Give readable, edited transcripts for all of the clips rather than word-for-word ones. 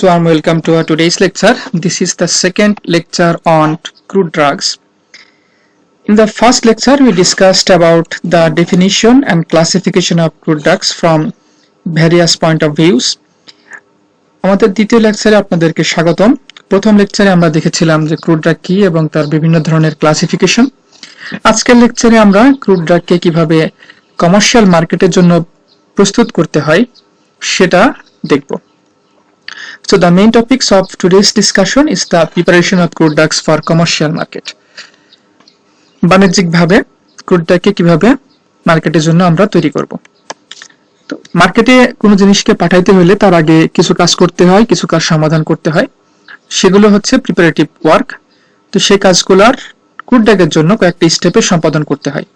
Warm welcome to our today's lecture. This is the second lecture on crude drugs. In the first lecture, we discussed about the definition and classification of crude drugs from various point of views. আমাদের দ্বিতীয় লেকচারে আপনাদেরকে স্বাগতম। প্রথম লেকচারে আমরা দেখেছিলাম যে ক্রুড ড্রাগ কি এবং তার বিভিন্ন ধরনের ক্লাসিফিকেশন। আজকের লেকচারে আমরা ক্রুড ড্রাগকে কিভাবে কমার্শিয়াল মার্কেটের জন্য প্রস্তুত করতে হয় সেটা দেখব। So the main topics of today's discussion is the preparation of crude drugs for commercial market. বাণিজ্যিকভাবে ক্রুড ড্রাগকে কিভাবে মার্কেটের জন্য আমরা তৈরি করব। তো মার্কেটে কোনো জিনিসকে পাঠাইতে হলে তার আগে কিছু কাজ করতে হয়, কিছু কাজ সমাধান করতে হয়। সেগুলো হচ্ছে প্রিপারেটিভ ওয়ার্ক। তো সেই কাজগুলোর ক্রুড ড্রাগের জন্য কয়েকটি স্টেপে সম্পাদন করতে হয়।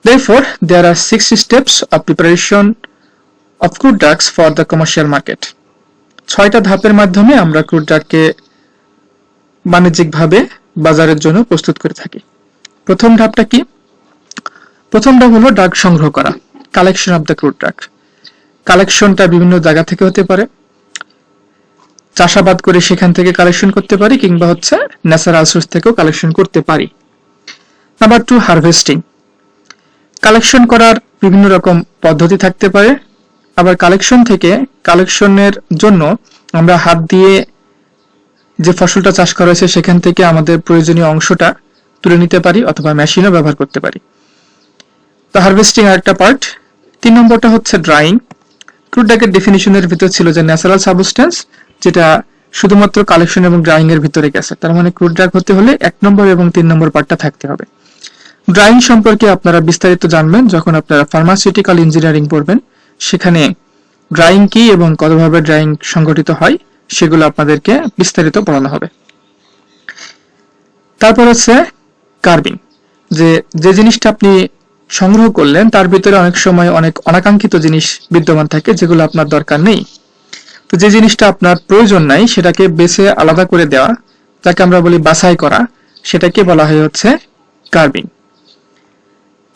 Therefore, there are 6 steps of preparation of crude drugs for the commercial market. 6টা ধাপের মাধ্যমে আমরা ক্রুড ড্রাগকে বাণিজ্যিকভাবে বাজারের জন্য প্রস্তুত করে থাকি। প্রথম ধাপটা কি? প্রথম ধাপ হলো ড্রাগ সংগ্রহ করা, collection of the crude drug. কালেকশনটা বিভিন্ন জায়গা থেকে হতে পারে, চাষাবাদ করে সেখান থেকে কালেকশন করতে পারি, কিংবা হচ্ছে ন্যাচারাল সোর্স থেকেও কালেকশন করতে পারি। Number 2, harvesting. কালেকশন করার বিভিন্ন রকম পদ্ধতি থাকতে পারে। আবার কালেকশনের জন্য আমরা হাত দিয়ে যে ফসলটা চাষ করা হয়েছে সেখান থেকে আমাদের প্রয়োজনীয় অংশটা তুলে নিতে পারি, অথবা মেশিনও ব্যবহার করতে পারি। তো হারভেস্টিং আরেকটা পার্ট। 3 নম্বরটা হচ্ছে ড্রাইং। ক্রুড ড্রাগের ডেফিনিশনের ভিতর ছিল যে ন্যাচারাল সাবস্টেন্স, যেটা শুধুমাত্র কালেকশন এবং ড্রাইং এর ভিতরে গেছে। তার মানে ক্রুড ড্রাগ হতে হলে 1 নম্বর এবং 3 নম্বর পার্টটা থাকতে হবে। ড্রাইং সম্পর্কে আপনারা বিস্তারিত জানবেন যখন আপনারা ফার্মাসিউটিক্যাল ইঞ্জিনিয়ারিং পড়বেন। সেখানে ড্রাইং কি এবং কতভাবে ড্রাইং সংগঠিত হয় সেগুলো আপনাদেরকে বিস্তারিত পড়ানো হবে। তারপর হচ্ছে কার্বিং, যে জিনিসটা আপনি সংগ্রহ করলেন তার ভিতরে অনেক সময় অনেক অনাকাঙ্ক্ষিত জিনিস বিদ্যমান থাকে যেগুলো আপনার দরকার নেই। তো যে জিনিসটা আপনার প্রয়োজন নাই সেটাকে বেছে আলাদা করে দেওয়া, যাকে আমরা বলি বাছাই করা, সেটাকে বলা হয় হচ্ছে কার্বিং।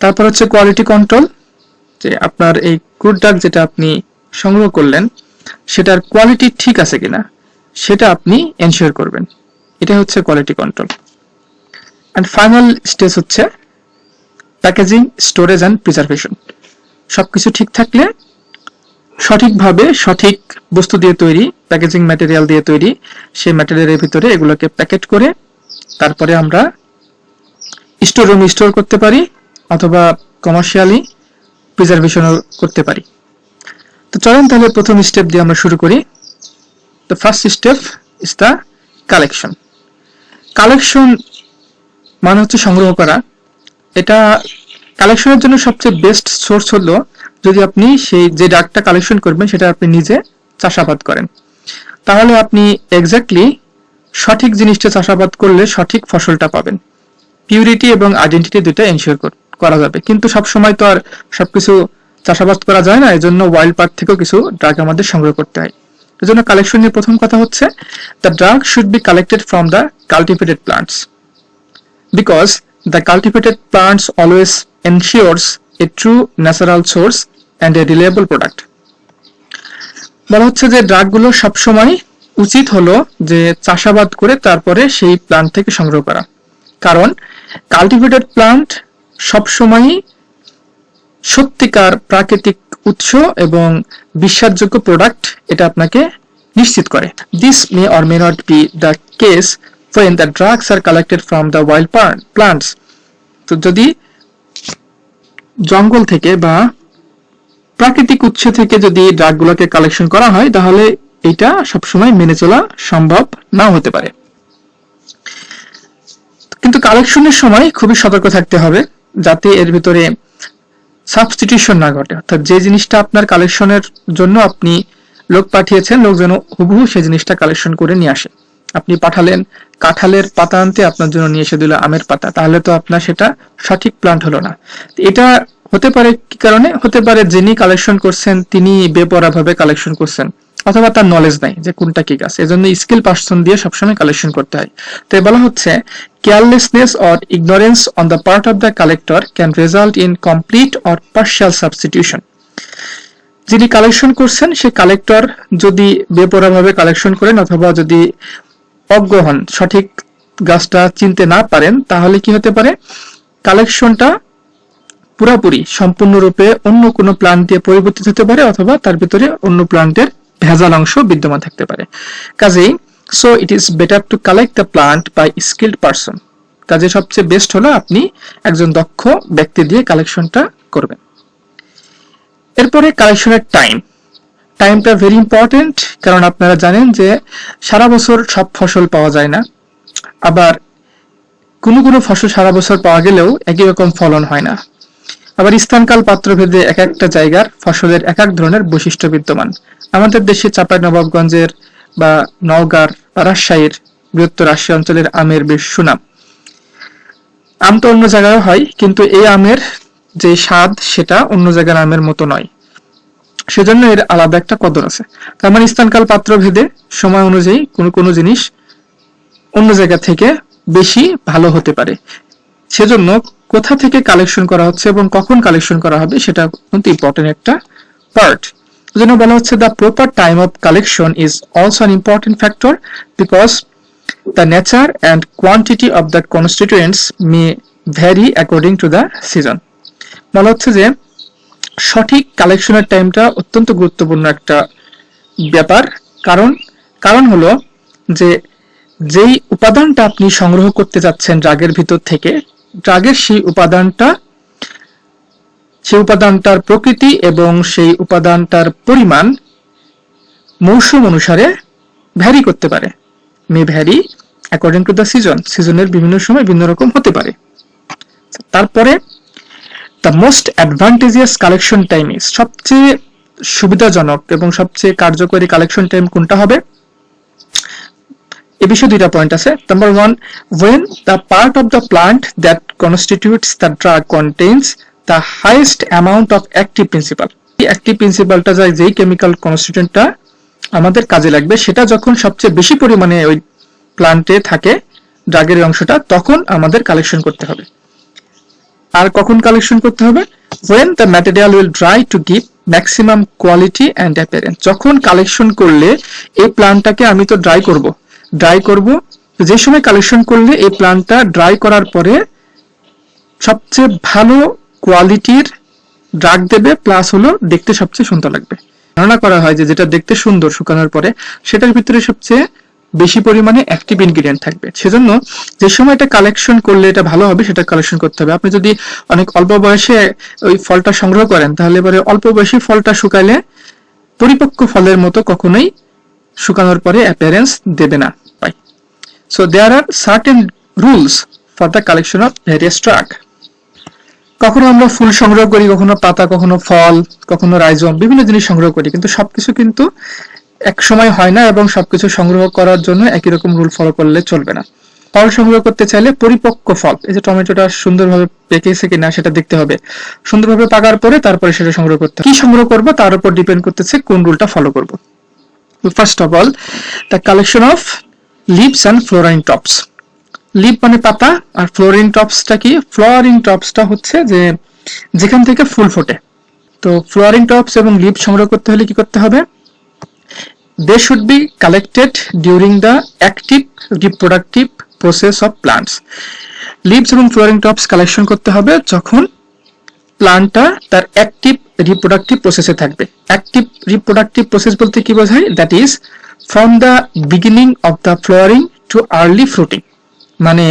তারপর হচ্ছে কোয়ালিটি কন্ট্রোল, যে আপনার এই ক্রুড ড্রাগ যেটা আপনি সংগ্রহ করলেন সেটার কোয়ালিটি ঠিক আছে কিনা সেটা আপনি এনশিওর করবেন। এটা হচ্ছে quality control. And final stage হচ্ছে প্যাকেজিং, স্টোরেজ এন্ড প্রিজার্ভেশন। সবকিছু ঠিক থাকলে সঠিকভাবে সঠিক বস্তু দিয়ে তৈরি, প্যাকেজিং ম্যাটেরিয়াল দিয়ে তৈরি, সেই ম্যাটেরিয়ালের ভিতরে এগুলোকে প্যাকেট করে তারপরে আমরা স্টোর রুমে স্টোর করতে পারি, অথবা কমার্শিয়ালি প্রিজার্ভেশনও করতে পারি। তো চলেন তাহলে প্রথম স্টেপ দিয়ে আমরা শুরু করি। The first step is the collection. Collection মানে হচ্ছে সংগ্রহ করা। এটা কালেকশনের জন্য সবচেয়ে বেস্ট সোর্স হলো যদি আপনি সেই যে ড্রাগটা কালেকশন করবেন সেটা আপনি নিজে চাষাবাদ করেন। তাহলে আপনি এক্স্যাক্টলি সঠিক জিনিসটা চাষাবাদ করলে সঠিক ফসলটা পাবেন। পিউরিটি এবং আইডেন্টিটি দুটো এনশিওর করা যাবে, কিন্তু সবসময় তো আর সবকিছু চাষাবাদ করা যায় না। এজন্য ওয়াইল্ড পার্ট থেকেও কিছু ড্রাগ আমাদের সংগ্রহ করতে হয়। এজন্য কালেকশনের প্রথম কথা হচ্ছে the drug should be collected from the cultivated plants, because the cultivated plants always ensures a true natural source and a reliable product. বলা হচ্ছে যে ড্রাগগুলো সবসময় উচিত হলো যে চাষাবাদ করে তারপরে সেই প্লান্ট থেকে সংগ্রহ করা, কারণ কাল্টিভেটেড প্লান্ট সবসময়ই সত্যিকার প্রাকৃতিক উৎস এবং বিশ্বাসযোগ্য প্রোডাক্ট এটা আপনাকে নিশ্চিত করে। This may or may not be the case when the drugs are collected from the wild plants. তো যদি জঙ্গল থেকে বা প্রাকৃতিক উৎস থেকে যদি ড্রাগগুলোকে কালেকশন করা হয় তাহলে এটা সবসময় মেনে চলা সম্ভব নাও হতে পারে। কিন্তু কালেকশনের সময় খুবই সতর্ক থাকতে হবে যাতে এর ভিতরে সাবস্টিটিউশন না ঘটে, অর্থাৎ যে জিনিসটা আপনার কালেকশনের জন্য আপনি লোক পাঠিয়েছেন, লোক যেন হুবহু সেই জিনিসটা কালেকশন করে নিয়ে আসে। আপনি পাঠালেন কাঁঠালের পাতা আনতে, আপনার জন্য নিয়ে এসে দিল আমের পাতা, তাহলে তো আপনার সেটা সঠিক প্লান্ট হলো না। এটা হতে পারে কি কারণে? হতে পারে যিনি কালেকশন করছেন তিনি বেপরোয়াভাবে কালেকশন করছেন, অথবা তার নলেজ নাই যে কোনটা কি গাছ। এজন্য স্কিল পার্সন দিয়ে সবসময় কালেকশন করতে হয়। তো বলা হচ্ছে carelessness or ignorance on the part of the collector can result in complete or partial substitution. যিনি কালেকশন করছেন সে কালেক্টর যদি বেপরোয়াভাবে কালেকশন করেন অথবা যদি অজ্ঞ হন, সঠিক গাছটা চিনতে না পারেন, তাহলে কি হতে পারে, কালেকশনটা পুরাপুরি সম্পূর্ণরূপে অন্য কোনো প্লান্ট দিয়ে পরিবর্তিত হতে পারে অথবা তার ভিতরে অন্য প্লান্টের ভেজাল অংশ বিদ্যমান থাকতে পারে। কাজেই so it is better to collect the plant by skilled person. কাজে সবচেয়ে বেস্ট হলো আপনি একজন দক্ষ ব্যক্তি দিয়ে কালেকশনটা করবেন। এরপরে কালেকশনের টাইমটা ভেরি ইম্পর্টেন্ট, কারণ আপনারা জানেন যে সারা বছর সব ফসল পাওয়া যায় না, আবার কোনো কোনো ফসল সারা বছর পাওয়া গেলেও একই রকম ফলন হয় না। আবার স্থানকাল পাত্রভেদে এক একটা জায়গার ফসলের এক এক ধরনের বৈশিষ্ট্য বিদ্যমান। আমাদের দেশে চাঁপাইনবাবগঞ্জের বা নওগাঁর বা রাজশাহীর, বৃহত্তর রাজশাহী অঞ্চলের আমের বেশ সুনাম। আম তো অন্য জায়গায় হয়, কিন্তু এই আমের যে স্বাদ সেটা অন্য জায়গার আমের মতো নয়, সেজন্য এর আলাদা একটা কদর আছে। তার মানে স্থানকাল পাত্র ভেদে সময় অনুযায়ী কোনো কোনো জিনিস অন্য জায়গা থেকে বেশি ভালো হতে পারে। সেজন্য কোথা থেকে কালেকশন করা হচ্ছে এবং কখন কালেকশন করা হবে সেটা কিন্তু ইম্পর্টেন্ট একটা পার্ট। জন্য বলা হচ্ছে the proper time of collection is also an important factor because the nature and quantity of the constituents may vary according to the season। বলা হচ্ছে যে সঠিক কালেকশনের টাইমটা অত্যন্ত গুরুত্বপূর্ণ একটা ব্যাপার। কারণ হলো যে যেই উপাদানটা আপনি সংগ্রহ করতে যাচ্ছেন ড্রাগের ভিতর থেকে, ড্রাগের সেই উপাদানটার প্রকৃতি এবং সেই উপাদানটার পরিমাণ মৌসুম অনুসারে ভ্যারি করতে পারে, মে ভ্যারি অ্যাকর্ডিং টু দ্য সিজনের বিভিন্ন সময় ভিন্ন রকম হতে পারে। তারপরে the most advantageous collection time is, সবচেয়ে সুবিধাজনক এবং সবচেয়ে কার্যকরী কালেকশন টাইম কোনটা হবে, এ বিষয়ে দুইটা পয়েন্ট আছে। Number 1, when the part of the plant that constitutes the drug contains the highest amount of active principle। এই অ্যাক্টিভ প্রিন্সিপালটা যেই কেমিক্যাল কনস্টিটিউয়েন্টটা আমাদের কাজে লাগবে সেটা যখন সবচেয়ে বেশি পরিমাণে ওই প্লান্টে থাকে ড্রাগের অংশটা, তখন আমাদের কালেকশন করতে হবে। আর কখন কালেকশন করতে হবে, when the material will dry to give maximum quality and appearance। যখন কালেকশন করলে এই প্লান্টটাকে আমি তো ড্রাই করব, যে সময় কালেকশন করলে এই প্লান্টটা ড্রাই করার পরে সবচেয়ে ভালো কোয়ালিটির ড্রাগ দেবে, প্লাস হলো দেখতে সবচেয়ে সুন্দর লাগবে। ধারণা করা হয় যে যেটা দেখতে সুন্দর শুকানোর পরে সেটার ভিতরে সবচেয়ে বেশি পরিমাণে অ্যাক্টিভ ইনগ্রেডিয়েন্ট থাকবে। সেজন্য যে সময় এটা কালেকশন করলে এটা ভালো হবে সেটা কালেকশন করতে হবে। আপনি যদি অনেক অল্প বয়সে ওই ফলটা সংগ্রহ করেন তাহলে পরে অল্প বয়সী ফলটা শুকাইলে পরিপক্ক ফলের মতো কখনোই শুকানোর পরে অ্যাপিয়ারেন্স দেবে না। So there are certain rules for the collection of various drug. কখনো আমরা ফুল সংগ্রহ করি, কখনো পাতা, কখনো ফল, কখনো রাইজোম, বিভিন্ন জিনিস সংগ্রহ করি, কিন্তু সবকিছু কিন্তু এক সময় হয় না এবং সবকিছু সংগ্রহ করার জন্য একই রকম রুল ফলো করলে চলবে না। ফল সংগ্রহ করতে চাইলে পরিপক্ক ফল, এই যে টমেটোটা সুন্দরভাবে পেকেছে কিনা সেটা দেখতে হবে, সুন্দরভাবে পাকার পরে তারপরে সেটা সংগ্রহ করতে হবে। কি সংগ্রহ করব তার উপর ডিপেন্ড করতেছে কোন রুলটা ফলো করব। First of all the collection of leaves and flowering tops. Leaf মানে পাতা, আর ফ্লোরিং টপসটা কি, ফ্লোরিং টপসটা হচ্ছে যে যেখান থেকে ফুল ফোটে। তো ফ্লোরিং টপস এবং লিভ সংগ্রহ করতে হলে কি করতে হবে, they should be collected during the active reproductive process of plants. Leaves এবং ফ্লোরিং টপস কালেকশন করতে হবে যখন প্লান্টটা তার অ্যাক্টিভ রিপ্রোডাক্টিভ প্রসেসে থাকবে। অ্যাক্টিভ রিপ্রোডাক্টিভ প্রসেস বলতে কি বোঝায়, that is from the beginning of the flowering to early fruiting. মানে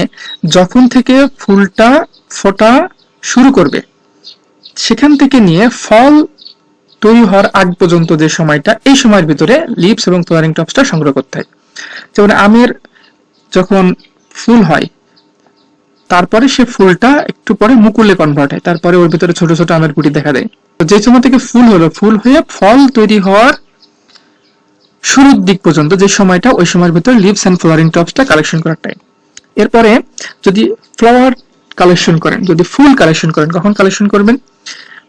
যখন থেকে ফুলটা ফোটা শুরু করবে সেখান থেকে নিয়ে ফল তৈরি হওয়ার আগ পর্যন্ত যে সময়টা, এই সময়ের ভিতরে লিভস এবং ফ্লোয়ারিং টপসটা সংগ্রহ করতে হয়। যেমন আমের যখন ফুল হয় তারপরে সে ফুলটা একটু পরে মুকুলে কনভার্ট হয়, তারপরে ওর ভিতরে ছোট ছোট আমের গুটি দেখা দেয়। যে সময় থেকে ফুল হলো, ফুল হয়ে ফল তৈরি হওয়ার শুরুর দিক পর্যন্ত যে সময়টা, ওই সময়ের ভিতরে লিভস এন্ড ফ্লোয়ারিং টপসটা কালেকশন করার টাইম। এরপরে যদি ফ্লাওয়ার কালেকশন করেন, যদি ফুল কালেকশন করেন, কখন কালেকশন করবেন,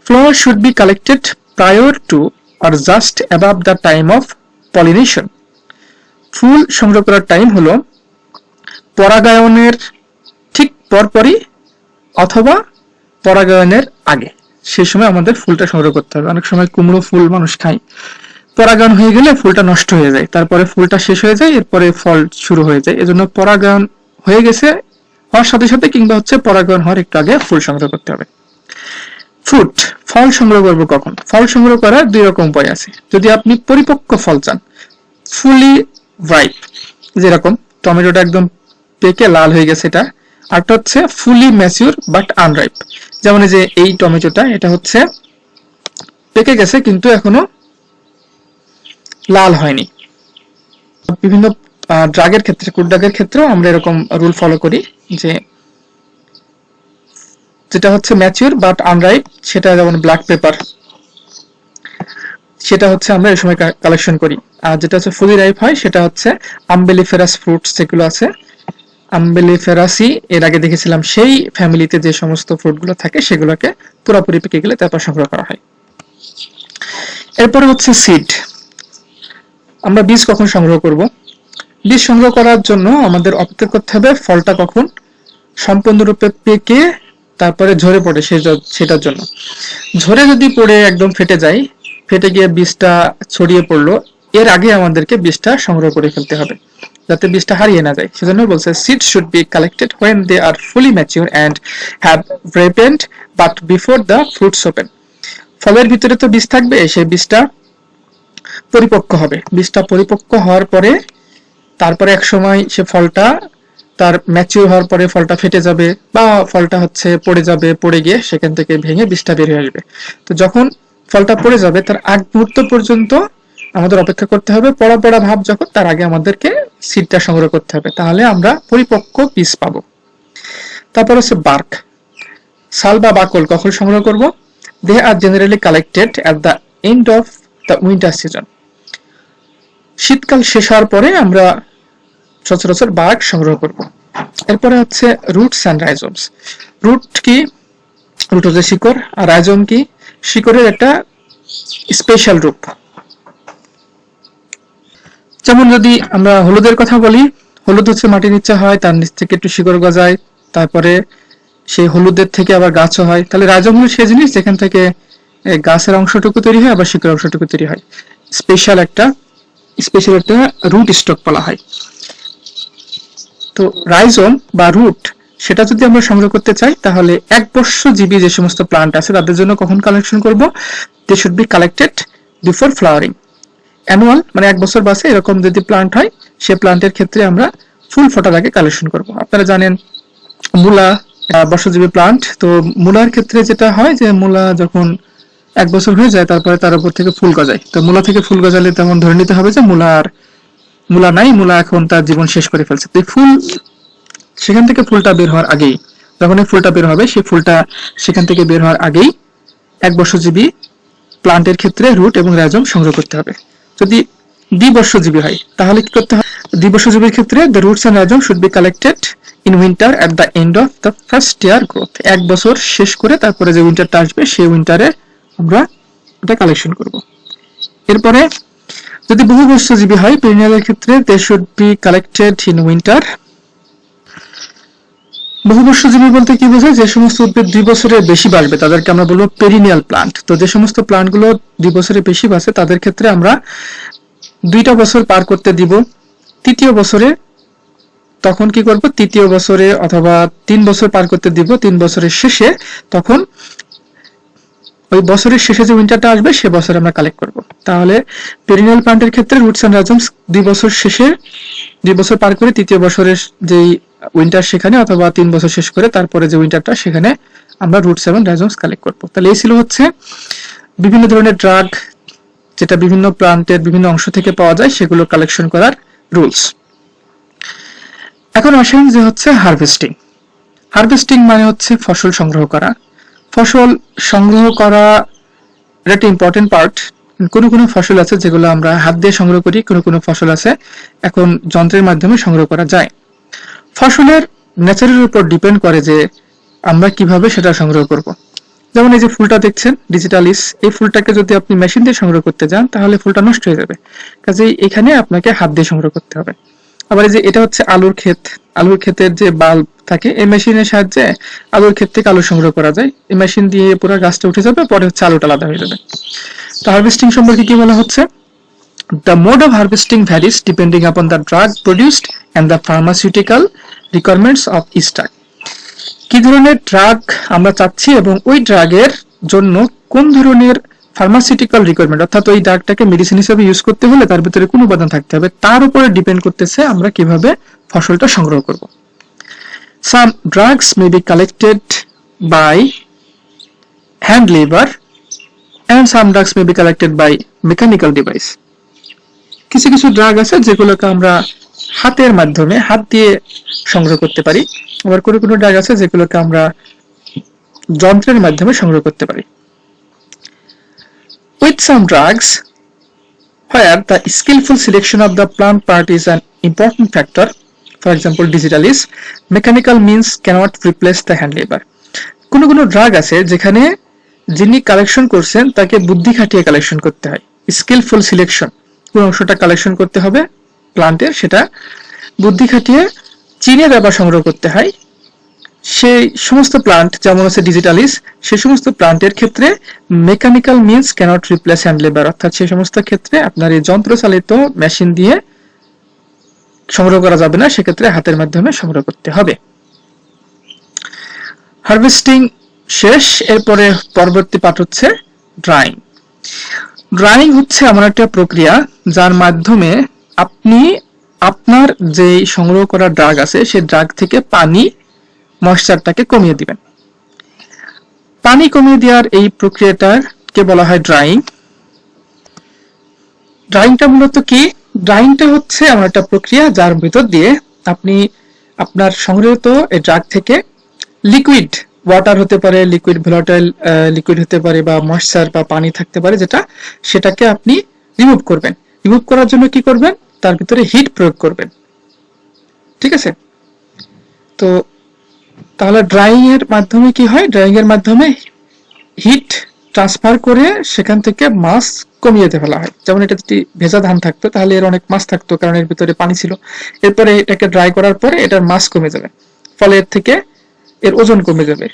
flower should be collected prior to or just above the time of pollination. ফুল সংগ্রহ করার টাইম হলো পরাগায়নের ঠিক পরপরই অথবা পরাগায়নের আগে, সেই সময় আমাদের ফুলটা সংগ্রহ করতে হবে। অনেক সময় কুমড়ো ফুল মানুষ খায়, পরাগায়ন হয়ে গেলে ফুলটা নষ্ট হয়ে যায়, তারপরে ফুলটা শেষ হয়ে যায়, এরপরে ফল শুরু হয়ে যায়। এজন্য পরাগায়ন হয়ে গেছে হওয়ার সাথে সাথে কিংবা পরাগায়ন হওয়ার একটু আগে ফুল সংগ্রহ করতে হবে। ফ্রুট, ফল সংগ্রহ করবো কখন? ফল সংগ্রহ করার দুই রকম উপায় আছে। যদি আপনি পরিপক্ক ফল চান, ফুলি রাইপ, যেরকম টমেটোটা একদম পেকে লাল হয়ে গেছে এটা, আরটা হচ্ছে ফুলি ম্যাচিউর বাট আনরাইপ। যেমন এই যে এই টমেটোটা, এটা হচ্ছে পেকে গেছে কিন্তু এখনো লাল হয়নি। বিভিন্ন ড্রাগের ক্ষেত্রে, ফুড ড্রাগের ক্ষেত্রেও আমরা এরকম রুল ফলো করি যে যেটা হচ্ছে ম্যাচিউর বাট আনরাইপ, সেটা যেমন ব্ল্যাক পেপার, সেটা হচ্ছে আমরা এই সময় কালেকশন করি। আর যেটা হচ্ছে ফুলি রাইপ হয় সেটা হচ্ছে আম্বেলিফেরাস ফ্রুটস যেগুলো আছে, আম্বেলিফেরাসি এর আগে দেখেছিলাম, সেই ফ্যামিলিতে যে সমস্ত ফ্রুটগুলো থাকে সেগুলোকে পুরোপুরি পেকে গেলে তারপর সংগ্রহ করা হয়। এরপরে হচ্ছে সিড। আমরা বীজ কখন সংগ্রহ করব? বীজ সংগ্রহ করার জন্য আমাদের অপেক্ষা করতে হবে ফলটা কখন সম্পূর্ণরূপে পেকে তারপরে ঝরে পড়ে সেটার জন্য। ঝরে যদি পড়ে একদম ফেটে যায়, ফেটে গিয়ে বীজটা ছড়িয়ে পড়লো, এর আগে আমাদেরকে বীজটা সংগ্রহ করে ফেলতে হবে যাতে বীজটা হারিয়ে না যায়। সেজন্য বলছে seeds should be collected when they are fully mature and have ripened but before the fruits open. ফলের ভিতরে তো বীজ থাকবে, সেই বীজটা পরিপক্ক হবে। বীজটা পরিপক্ক হওয়ার পরে তারপরে এক সময় সে ফলটা তার ম্যাচিউর হওয়ার পরে ফলটা ফেটে যাবে বা ফলটা পড়ে যাবে, পড়ে গিয়ে সেখান থেকে ভেঙে বীজটা বের হয়ে আসবে। তো যখন ফলটা পড়ে যাবে তার আগ মুহূর্ত পর্যন্ত আমাদের অপেক্ষা করতে হবে, পড়া পড়া ভাব যখন, তার আগে আমাদেরকে সিডটা সংগ্রহ করতে হবে, তাহলে আমরা পরিপক্ক বীজ পাবো। তারপর হচ্ছে বার্ক, সাল বা বাকল কখন সংগ্রহ করব? They are generally collected at the end of the winter season. শীতকাল শেষ হওয়ার পরে আমরা সচরাচর বার্ক সংগ্রহ করব। এরপরে হচ্ছে রুটস অ্যান্ড রাইজোমস। রুট কি? রুট হচ্ছে শিকড়, আর রাইজোম কি? শিকড়ের একটা স্পেশাল রূপ। যেমন যদি আমরা হলুদের কথা বলি, হলুদ হচ্ছে মাটির নিচে হয়, তার নিচ থেকে একটু শিকড় গজায়, তারপরে সেই হলুদের থেকে আবার গাছও হয়। তাহলে রাইজোম হলো সেই জিনিস যেখান থেকে গাছের অংশটুকু তৈরি হয়, আবার শিকড়ের অংশটুকু তৈরি হয়। স্পেশাল একটা রুট স্টক বলা হয়। তো রাইজোম বা রুট, সেটা যদি আমরা সংগ্রহ করতে চাই তাহলে একবর্ষজীবী যে সমস্ত প্লান্ট আছে তাদের জন্য কখন কালেকশন করব? They should be collected before flowering. Annual মানে এক বছর বাসে এরকম যদি প্লান্ট হয়, সে প্লান্টের ক্ষেত্রে আমরা ফুল ফোটার আগে কালেকশন করব। আপনারা জানেন মূলা বর্ষজীবী প্লান্ট, তো মূলার ক্ষেত্রে যেটা হয় যে মূলা যখন এক বছর হয়ে যায় তারপরে তার উপর থেকে ফুল গজায়। তো মূলা থেকে ফুল গজালে তেমন ধরে নিতে হবে যে মূলা নাই, মূলা এখন তার জীবন শেষ করে ফেলছে। তো ফুল সেখান থেকে ফুলটা বের হওয়ার আগেই, যখন এই ফুলটা বের হবে, সেই ফুলটা সেখান থেকে বের হওয়ার আগেই এক বর্ষজীবী প্লান্টের ক্ষেত্রে রুট এবং রাইজোম সংগ্রহ করতে হবে। যদি দ্বিবর্ষজীবী হয় তাহলে কি করতে হবে? দ্বিবর্ষজীবীর ক্ষেত্রে the roots and rhizome should be collected in winter at the end of the first year growth. এক বছর শেষ করে তারপরে যে উইন্টারটা আসবে সেই উইন্টারে আমরা এটা কালেকশন করব। এরপরে যদি বহুবর্ষজীবী হয়, পেরিনিয়ালের ক্ষেত্রে they should be collected in winter. বহুবর্ষজীবী বলতে কি বোঝায়? যে সমস্ত উদ্ভিদ 2 বছরের বেশি বাঁচবে তাদেরকে আমরা বলবো পেরিনিয়াল প্লান্ট। তো যে সমস্ত প্লান্টগুলো 2 বছরের বেশি বাঁচে তাদের ক্ষেত্রে আমরা 2টা বছর পার করতে দিব। তৃতীয় বছরে তখন কি করব? তৃতীয় বছরে অথবা 3 বছর পার করতে দিব। 3 বছরের শেষে তখন ওই বছরের শেষে যে উইন্টারটা আসবে সে বছরে আমরা কালেক্ট করব। তাহলে পেরিনিয়াল প্লান্টের ক্ষেত্রে রুটস এন্ড রাইজোমস 2 বছর শেষে, 2 বছর পার করে তৃতীয় বছরের যেই উইন্টার সেখানে, অথবা 3 বছর শেষ করে তারপরে যে উইন্টারটা সেখানে আমরা রুটস এবং রাইজোমস কালেক্ট করব। তাহলে এই ছিল হচ্ছে বিভিন্ন ধরনের ড্রাগ যেটা বিভিন্ন প্লান্টের বিভিন্ন অংশ থেকে পাওয়া যায় সেগুলো কালেকশন করার রুলস। এখন আসেন যে হচ্ছে হারভেস্টিং। হারভেস্টিং মানে হচ্ছে ফসল সংগ্রহ করা। ফসল সংগ্রহ করা একটা ইম্পর্টেন্ট পার্ট। কোনো ফসল আছে যেগুলো আমরা হাত দিয়ে সংগ্রহ করি, কোনো ফসল আছে এখন যন্ত্রের মাধ্যমে সংগ্রহ করা যায়। ফসলের নেচারের উপর ডিপেন্ড করে যে আমরা কিভাবে সেটা সংগ্রহ করব। যেমন এই যে ফুলটা দেখছেন ডিজিটালিস, এই ফুলটাকে যদি আপনি মেশিন দিয়ে সংগ্রহ করতে যান তাহলে ফুলটা নষ্ট হয়ে যাবে, কাজেই এখানে আপনাকে হাত দিয়ে সংগ্রহ করতে হবে। আবার এই যে এটা হচ্ছে আলুর ক্ষেত, আলুর ক্ষেতের যে বাল্ব থাকে এই মেশিনের সাহায্যে আলুর ক্ষেত থেকে আলু সংগ্রহ করা যায়। এই মেশিন দিয়ে পুরো গাছটা উঠে যাবে, পরে হচ্ছে আলুটা আলাদা হয়ে যাবে। তো হারভেস্টিং সম্পর্কে কি বলা হচ্ছে? The mode of harvesting varies depending upon the drug produced and the pharmaceutical requirements of each drug. কি ধরনের ড্রাগ আমরা চাচ্ছি এবং ওই ড্রাগের জন্য কোন ধরনের ফার্মাসিউটিক্যাল রিকোয়ারমেন্ট, অর্থাৎ ওই ড্রাগটাকে মেডিসিন হিসেবে ইউজ করতে হলে তার ভিতরে কোন উপাদান থাকতে হবে, তার উপরে ডিপেন্ড করতেছে আমরা কিভাবে ফসলটা সংগ্রহ করব। Some drugs may be collected by hand labor and some drugs may be collected by mechanical device. কিছু কিছু ড্রাগ আছে যেগুলোকে আমরা হাতের মাধ্যমে, হাত দিয়ে সংগ্রহ করতে পারি, আবার কোনো কোনো ড্রাগ আছে যেগুলোকে আমরা যন্ত্রের মাধ্যমে সংগ্রহ করতে পারি। With some drugs, where the skillful selection of the plant part is an important factor, for example digitalis, mechanical means cannot replace the hand labor. কোনো কোনো ড্রাগ আছে যেখানে যিনি কালেকশন করছেন তাকে বুদ্ধি খাটিয়ে কালেকশন করতে হয়, স্কিলফুল সিলেকশন, কোন অংশটা কালেকশন করতে হবে প্লান্টের সেটা বুদ্ধি খাটিয়ে চিনে আবার সংগ্রহ করতে হয়। সেই সমস্ত প্লান্ট যেমন হচ্ছে ডিজিটালিস, সেই সমস্ত প্লান্টের ক্ষেত্রে mechanical means cannot replace hand labour, অর্থাৎ সেই সমস্ত ক্ষেত্রে আপনার এই যন্ত্র চালিত মেশিন দিয়ে সংগ্রহ করা যাবে না, সেক্ষেত্রে হাতের মাধ্যমে সংগ্রহ করতে হবে। হারভেস্টিং শেষ, এরপরে পরবর্তী পার্ট হচ্ছে ড্রাইং। ড্রাইং হচ্ছে এমন একটা প্রক্রিয়া যার মাধ্যমে আপনি আপনার যে সংগ্রহ করা ড্রাগ আছে সেই ড্রাগ থেকে পানি ময়েশ্চারটাকে কমিয়ে দিবেন। পানি কমিয়ে দেওয়ার এই প্রক্রিয়াটাকে বলা হয় ড্রাইং। ড্রাইংটা মূলত কি? ড্রাইংটা হচ্ছে এমন একটা প্রক্রিয়া যার ভিতর দিয়ে আপনি আপনার সংগৃহীত এই ড্রাগ থেকে লিকুইড, ওয়াটার হতে পারে, লিকুইড ভোলাটাইল লিকুইড হতে পারে, বা ময়েশ্চার বা পানি থাকতে পারে, সেটাকে আপনি রিমুভ করবেন। রিমুভ করার জন্য কি করবেন? তার ভিতরে হিট প্রয়োগ করবেন। ঠিক আছে? তো তাহলে ড্রাইং এর মাধ্যমে কি হয়? ড্রাইং এর মাধ্যমে হিট ট্রান্সফার করে সেখান থেকে মাস কমিয়ে ফেলা হয়। যেমন এটা যদি ভেজা ধান থাকতো তাহলে এর অনেক মাস থাকতো, কারণ এর ভিতরে পানি ছিল। এরপরে এটাকে ড্রাই করার পরে এটার মাস কমে যাবে, ফলে এর থেকে এর ওজন কমে যাবে।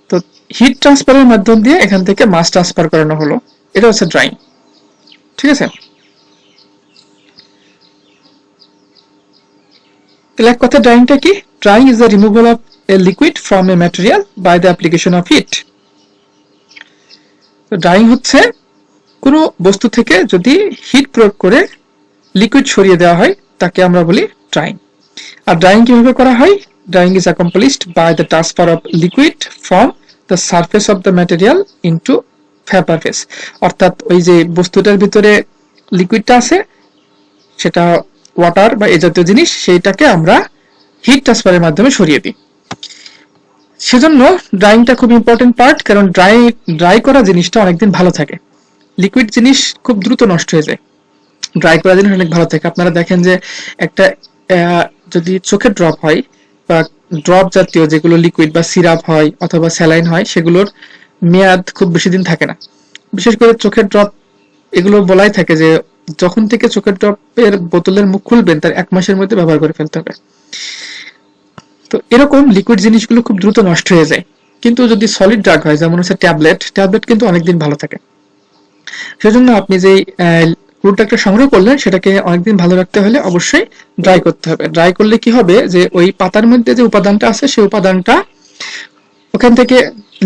তো হিট ট্রান্সফারের মাধ্যম দিয়ে এখান থেকে মাস ট্রান্সফার করানো হলো, এটা হচ্ছে ড্রাইং। ঠিক আছে? তাহলে এক কথা ড্রাইংটা কি? Drying is the removal of a liquid from a material by the application of heat. তো ড্রাইং হচ্ছে কোনো বস্তু থেকে যদি হিট প্রয়োগ করে লিকুইড সরিয়ে দেওয়া হয় তাকে আমরা বলি ড্রাইং। আর ড্রাইং কিভাবে করা হয়? Drying is accomplished by the transfer of liquid from the surface of the material into vapor phase, অর্থাৎ ওই যে বস্তুটার ভিতরে লিকুইডটা আছে সেটা ওয়াটার বা এই জাতীয় জিনিস, সেইটাকে আমরা হিট ট্রান্সফারের মাধ্যমে সরিয়ে দিই। সেজন্য ড্রাইংটা খুব ইম্পর্টেন্ট পার্ট, কারণ ড্রাই করা জিনিসটা অনেকদিন ভালো থাকে। লিকুইড জিনিস খুব দ্রুত নষ্ট হয়ে যায়, ড্রাই করা জিনিস অনেক ভালো থাকে। আপনারা দেখেন যে একটা যদি চোখের ড্রপ হয় বা ড্রপ জাতীয় যেগুলো লিকুইড বা সিরাপ হয় অথবা স্যালাইন হয়, সেগুলোর মেয়াদ খুব বেশি দিন থাকে না। বিশেষ করে চোখের ড্রপ, এগুলো বলাই থাকে যে যখন থেকে চোখের ড্রপের বোতলের মুখ খুলবেন তার 1 মাসের মধ্যে ব্যবহার করে ফেলতে হবে। তো এরকম লিকুইড জিনিসগুলো খুব দ্রুত নষ্ট হয়ে যায়। কিন্তু যদি সলিড ড্রাগ হয়, যেমন হচ্ছে ট্যাবলেট কিন্তু অনেকদিন ভালো থাকে। সেজন্য আপনি যে প্রোডাক্টটা সংগ্রহ করলেন সেটাকে অনেকদিন ভালো রাখতে হলে অবশ্যই ড্রাই করতে হবে। ড্রাই করলে কি হবে? যে ওই পাতার মধ্যে যে উপাদানটা আছে সেই উপাদানটা ওখান থেকে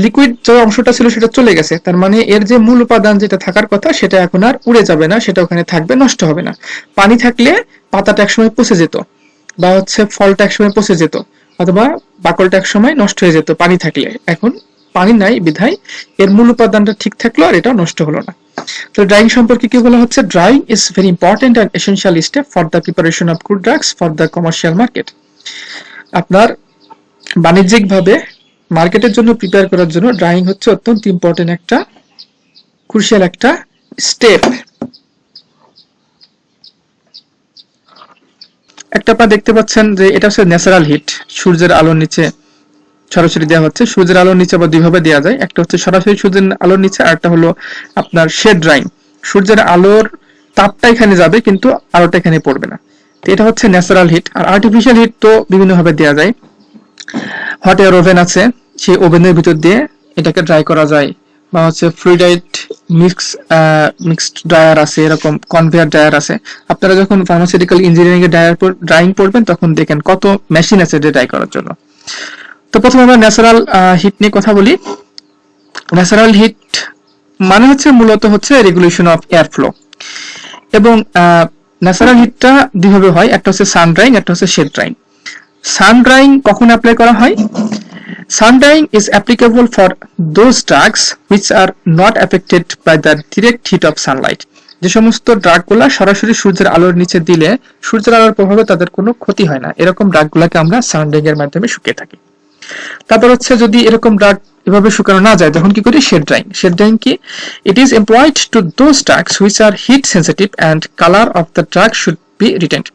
লিকুইড যে অংশটা ছিল সেটা চলে গেছে, তার মানে এর যে মূল উপাদান যেটা থাকার কথা সেটা এখন আর উড়ে যাবে না, সেটা ওখানে থাকবে, নষ্ট হবে না। পানি থাকলে পাতাটা একসময় পচে যেত, বা হচ্ছে ফলটা একসময় পচে যেত, অথবা বাকলটা একসময় নষ্ট হয়ে যেত পানি থাকলে। এখন পানি নাই বিধায় এর মূল উপাদানটা ঠিক থাকলো আর এটা নষ্ট হলো না। তো ড্রাইং সম্পর্কে কি বলা হচ্ছে? Drawing is very important and essential step for the preparation of good drugs for the commercial market. আপনার বাণিজ্যিকভাবে মার্কেটের জন্য প্রিপেয়ার করার জন্য ড্রাইং হচ্ছে অত্যন্ত ইম্পর্টেন্ট একটা ক্রুশিয়াল একটা স্টেপ। একটা আপনারা দেখতে পাচ্ছেন যে এটা হচ্ছে ন্যাচারাল হিট, সূর্যের আলোর নিচে সরাসরি দেওয়া হচ্ছে। সূর্যের আলোর নিচে আবার দুইভাবে দেওয়া যায়, একটা হচ্ছে সরাসরি সূর্যের আলোর নিচে, আর একটা হলো আপনার শেড ড্রাইং। সূর্যের আলোর তাপটা এখানে যাবে কিন্তু আলোটা এখানে পড়বে না। তো এটা হচ্ছে ন্যাচারাল হিট। আর আর্টিফিশিয়াল হিট তো বিভিন্নভাবে দেওয়া যায়। হট এয়ার ওভেন আছে, সেই ওভেনের ভিতর দিয়ে এটাকে ড্রাই করা যায়, বা হচ্ছে ফ্লুইডাইড মিক্সড ড্রায়ার আছে, এরকম কনভেয়ার ড্রায়ার আছে। আপনারা যখন ফার্মাসিউটিক্যাল ইঞ্জিনিয়ারিং এর ড্রাইং পড়বেন তখন দেখেন কত মেশিন আছে ড্রাই করার জন্য। তো প্রথমে আমরা ন্যাচারাল হিট নিয়ে কথা বলি। ন্যাচারাল হিট মানে হচ্ছে মূলত হচ্ছে রেগুলেশন অফ এয়ার ফ্লো, এবং ন্যাচারাল হিটটা দুইভাবে হয়, একটা হচ্ছে সান ড্রাইং, একটা হচ্ছে শেড ড্রাইং। সান ড্রাইং কখন অ্যাপ্লাই করা হয়? Sun drying is applicable for those drugs which are not affected by the direct heat of sunlight. যে সমস্ত ড্রাগগুলা সরাসরি সূর্যের আলোর নিচে দিলে সূর্যের আলোর প্রভাবে তাদের কোনো ক্ষতি হয় না, এরকম ড্রাগগুলোকে আমরা সান ড্রাইং এর মাধ্যমে শুকিয়ে থাকি। তারপর হচ্ছে যদি এরকম ড্রাগ এভাবে শুকানো না যায় তখন কি করি? Shade drawing. শেড ড্রাইং কি? It is employed to those drugs which are heat sensitive and colour of the drug should be retained.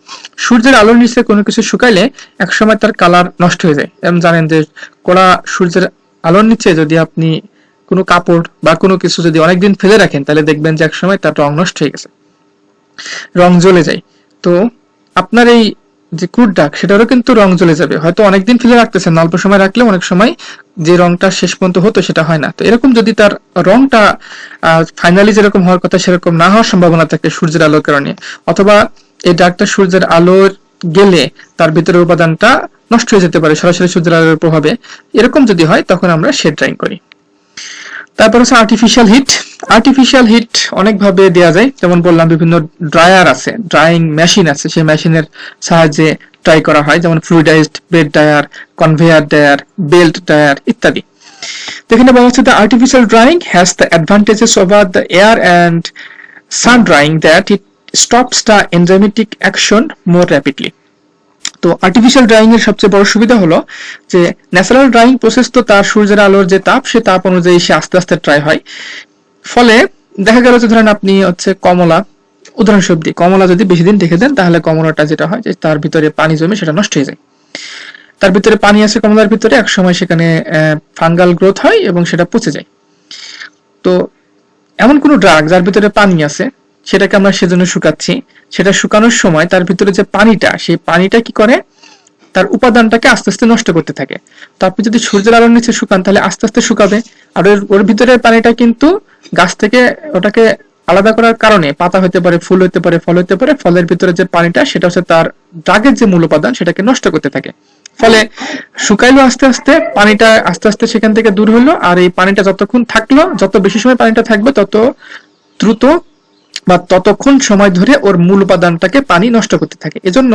সূর্যের আলোর নিচে কোনো কিছু শুকাইলে একসময় তার কালার নষ্ট হয়ে যায়। এবং জানেন যে কড়া সূর্যের আলোর নিচে যদি আপনি কোনো কাপড় বা কোনো কিছু যদি অনেকদিন ফেলে রাখেন তাহলে দেখবেন যে একসময় তার রং নষ্ট হয়ে গেছে, রং জ্বলে যায়। তো আপনার এই যে ক্রুড ডার্ক সেটারও কিন্তু রং জ্বলে যাবে, হয়তো অনেকদিন ফেলে রাখতেছেন, অল্প সময় রাখলে অনেক সময় যে রংটা শেষ পর্যন্ত হতো সেটা হয় না। তো এরকম যদি তার রংটা ফাইনালি যেরকম হওয়ার কথা সেরকম না হওয়ার সম্ভাবনা থাকে সূর্যের আলোর কারণে, অথবা এই ডার্কটা সূর্যের আলোর গেলে তার ভিতরের উপাদানটা নষ্ট হয়ে যেতে পারে সরাসরি সূর্যের আলোর প্রভাবে, এরকম যদি হয় তখন আমরা শেড ড্রাইং করি। তারপর হচ্ছে আর্টিফিশিয়াল হিট। আর্টিফিশিয়াল হিট অনেকভাবে দেওয়া যায়, যেমন বললাম বিভিন্ন ড্রায়ার আছে, ড্রাইং মেশিন আছে, সেই মেশিনের সাহায্যে ড্রাই করা হয়, যেমন fluidized bed dryer, conveyor dryer, belt dryer ইত্যাদি। তো এখানে বলা হচ্ছে the artificial drying has the advantages over the air and sun drying that it stops the enzymatic action more rapidly. তো আর্টিফিশিয়াল ড্রাইং এর সবচেয়ে বড় সুবিধা হলো যে ন্যাচারাল ড্রাইং প্রসেস তো তার সূর্যের আলোর যে তাপ সে তাপ অনুযায়ী সে আস্তে আস্তে ড্রাই হয়। ফলে দেখা গেল যে ধরেন আপনি হচ্ছে কমলা, উদাহরণস্বরূপ দিই, কমলা যদি বেশি দিন রেখে দেন তাহলে কমলাটা যেটা হয় যে তার ভিতরে পানি জমে সেটা নষ্ট হয়ে যায়। তার ভিতরে পানি আছে কমলার ভিতরে, এক সময় সেখানে ফাঙ্গাল গ্রোথ হয় এবং সেটা পচে যায়। তো এমন কোন ড্রাগ যার ভিতরে পানি আছে সেটাকে আমরা সেজন্য শুকাচ্ছি, সেটা শুকানোর সময় তার ভিতরে যে পানিটা, সেই পানিটা কি করে? তার উপাদানটাকে আস্তে আস্তে নষ্ট করতে থাকে। তো আপনি যদি সূর্যের আলোর নিচে শুকান তাহলে আস্তে আস্তে শুকাবে, আর ওর ভিতরে পানিটা কিন্তু গাছ থেকে ওটাকে আলাদা করার কারণে পাতা হতে পারে, ফুল হতে পারে, ফল হতে পারে, ফলের ভিতরে যে পানিটা সেটা হচ্ছে তার ড্রাগের যে মূল উপাদান সেটাকে নষ্ট করতে থাকে। ফলে শুকাইলো আস্তে আস্তে, পানিটা আস্তে আস্তে সেখান থেকে দূর হলো, আর এই পানিটা যতক্ষণ থাকলো, যত বেশি সময় পানিটা থাকবে তত দ্রুত বা ততক্ষণ সময় ধরে ওর মূল উপাদানটাকে পানি নষ্ট করতে থাকে। এজন্য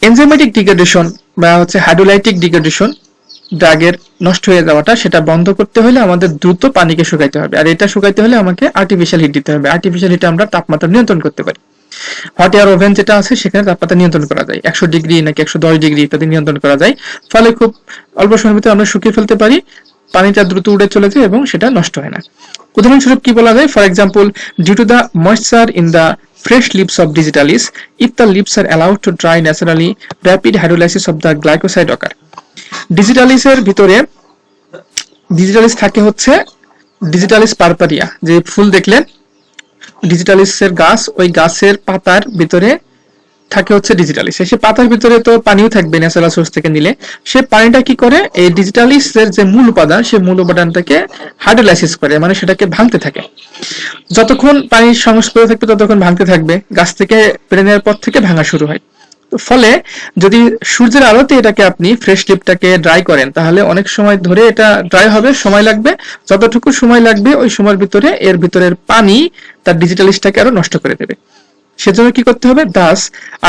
এনজাইমেটিক ডিগ্রেডেশন বা হচ্ছে হাইড্রোলাইটিক ডিগ্রেডেশন, ড্রাগের নষ্ট হয়ে যাওয়াটা, সেটা বন্ধ করতে হলে আমাদের দ্রুত পানিকে শুকাইতে হবে, আর এটা শুকাইতে হলে আমাকে আর্টিফিশিয়াল হিট দিতে হবে। আর্টিফিশিয়াল হিটে আমরা তাপমাত্রা নিয়ন্ত্রণ করতে পারি। হট এয়ার ওভেন যেটা আছে সেখানে তাপমাত্রা নিয়ন্ত্রণ করা যায়, 100 ডিগ্রি নাকি 110 ডিগ্রি ইত্যাদি নিয়ন্ত্রণ করা যায়। ফলে খুব অল্প সময়ের ভিতরে আমরা শুকিয়ে ফেলতে পারি, পানিটা দ্রুত উড়ে চলে যায় এবং সেটা নষ্ট হয় না। উদাহরণস্বরূপ কি বলা যায়? For example, due to the moisture in the fresh leaves of digitalis, if the leaves are allowed to dry naturally, rapid hydrolysis of the glycoside occur. ডিজিটালিসের ভিতরে ডিজিটালিস থাকে হচ্ছে ডিজিটালিস পারপারিয়া, যে ফুল দেখলেন ডিজিটালিসের গাছ, ওই গাছের পাতার ভিতরে থাকে হচ্ছে ডিজিটালিস। সেই পাতার ভিতরে তো পানিও থাকবে ন্যাচারাল সোর্স থেকে নিলে, সে পানিটা কি করে? এই ডিজিটালিসের যে মূল উপাদান, সেই মূল উপাদানটাকে হাইড্রোলাইসিস করে, মানে সেটাকে ভাঙতে থাকে। যতক্ষণ পানির সংস্পর্শে থাকবে ততক্ষণ ভাঙতে থাকবে, গাছ থেকে পেরে নেওয়ার পর থেকে ভাঙা শুরু হয়। তো ফলে যদি সূর্যের আলোতে এটাকে আপনি ফ্রেশ লিপটাকে ড্রাই করেন তাহলে অনেক সময় ধরে এটা ড্রাই হবে, সময় লাগবে, যতটুকু সময় লাগবে ওই সময়ের ভিতরে এর ভিতরের পানি তার ডিজিটালিসটাকে আরো নষ্ট করে দেবে। সেজন্য কি করতে হবে? Thus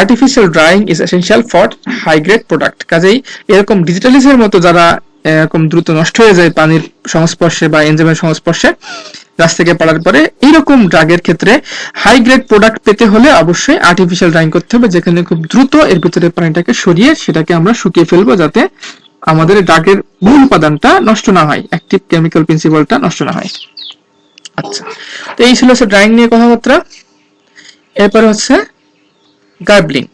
artificial drying is essential for high grade product. কাজেই এরকম ডিজিটালিসের মতো যারা এরকম দ্রুত নষ্ট হয়ে যায় পানির সংস্পর্শে বা এনজাইমের সংস্পর্শে গাছ থেকে পড়ার পরে, এইরকম ড্রাগের ক্ষেত্রে হাই গ্রেড প্রোডাক্ট পেতে হলে অবশ্যই আর্টিফিশিয়াল ড্রাইং করতে হবে, যেখানে খুব দ্রুত এর ভিতরে পানিটাকে সরিয়ে সেটাকে আমরা শুকিয়ে ফেলবো, যাতে আমাদের ড্রাগের মূল উপাদানটা নষ্ট না হয়, অ্যাক্টিভ কেমিক্যাল প্রিন্সিপালটা নষ্ট না হয়। আচ্ছা, তো এই ছিল ড্রাইং নিয়ে কথাবার্তা। এরপর হচ্ছে গার্বলিং।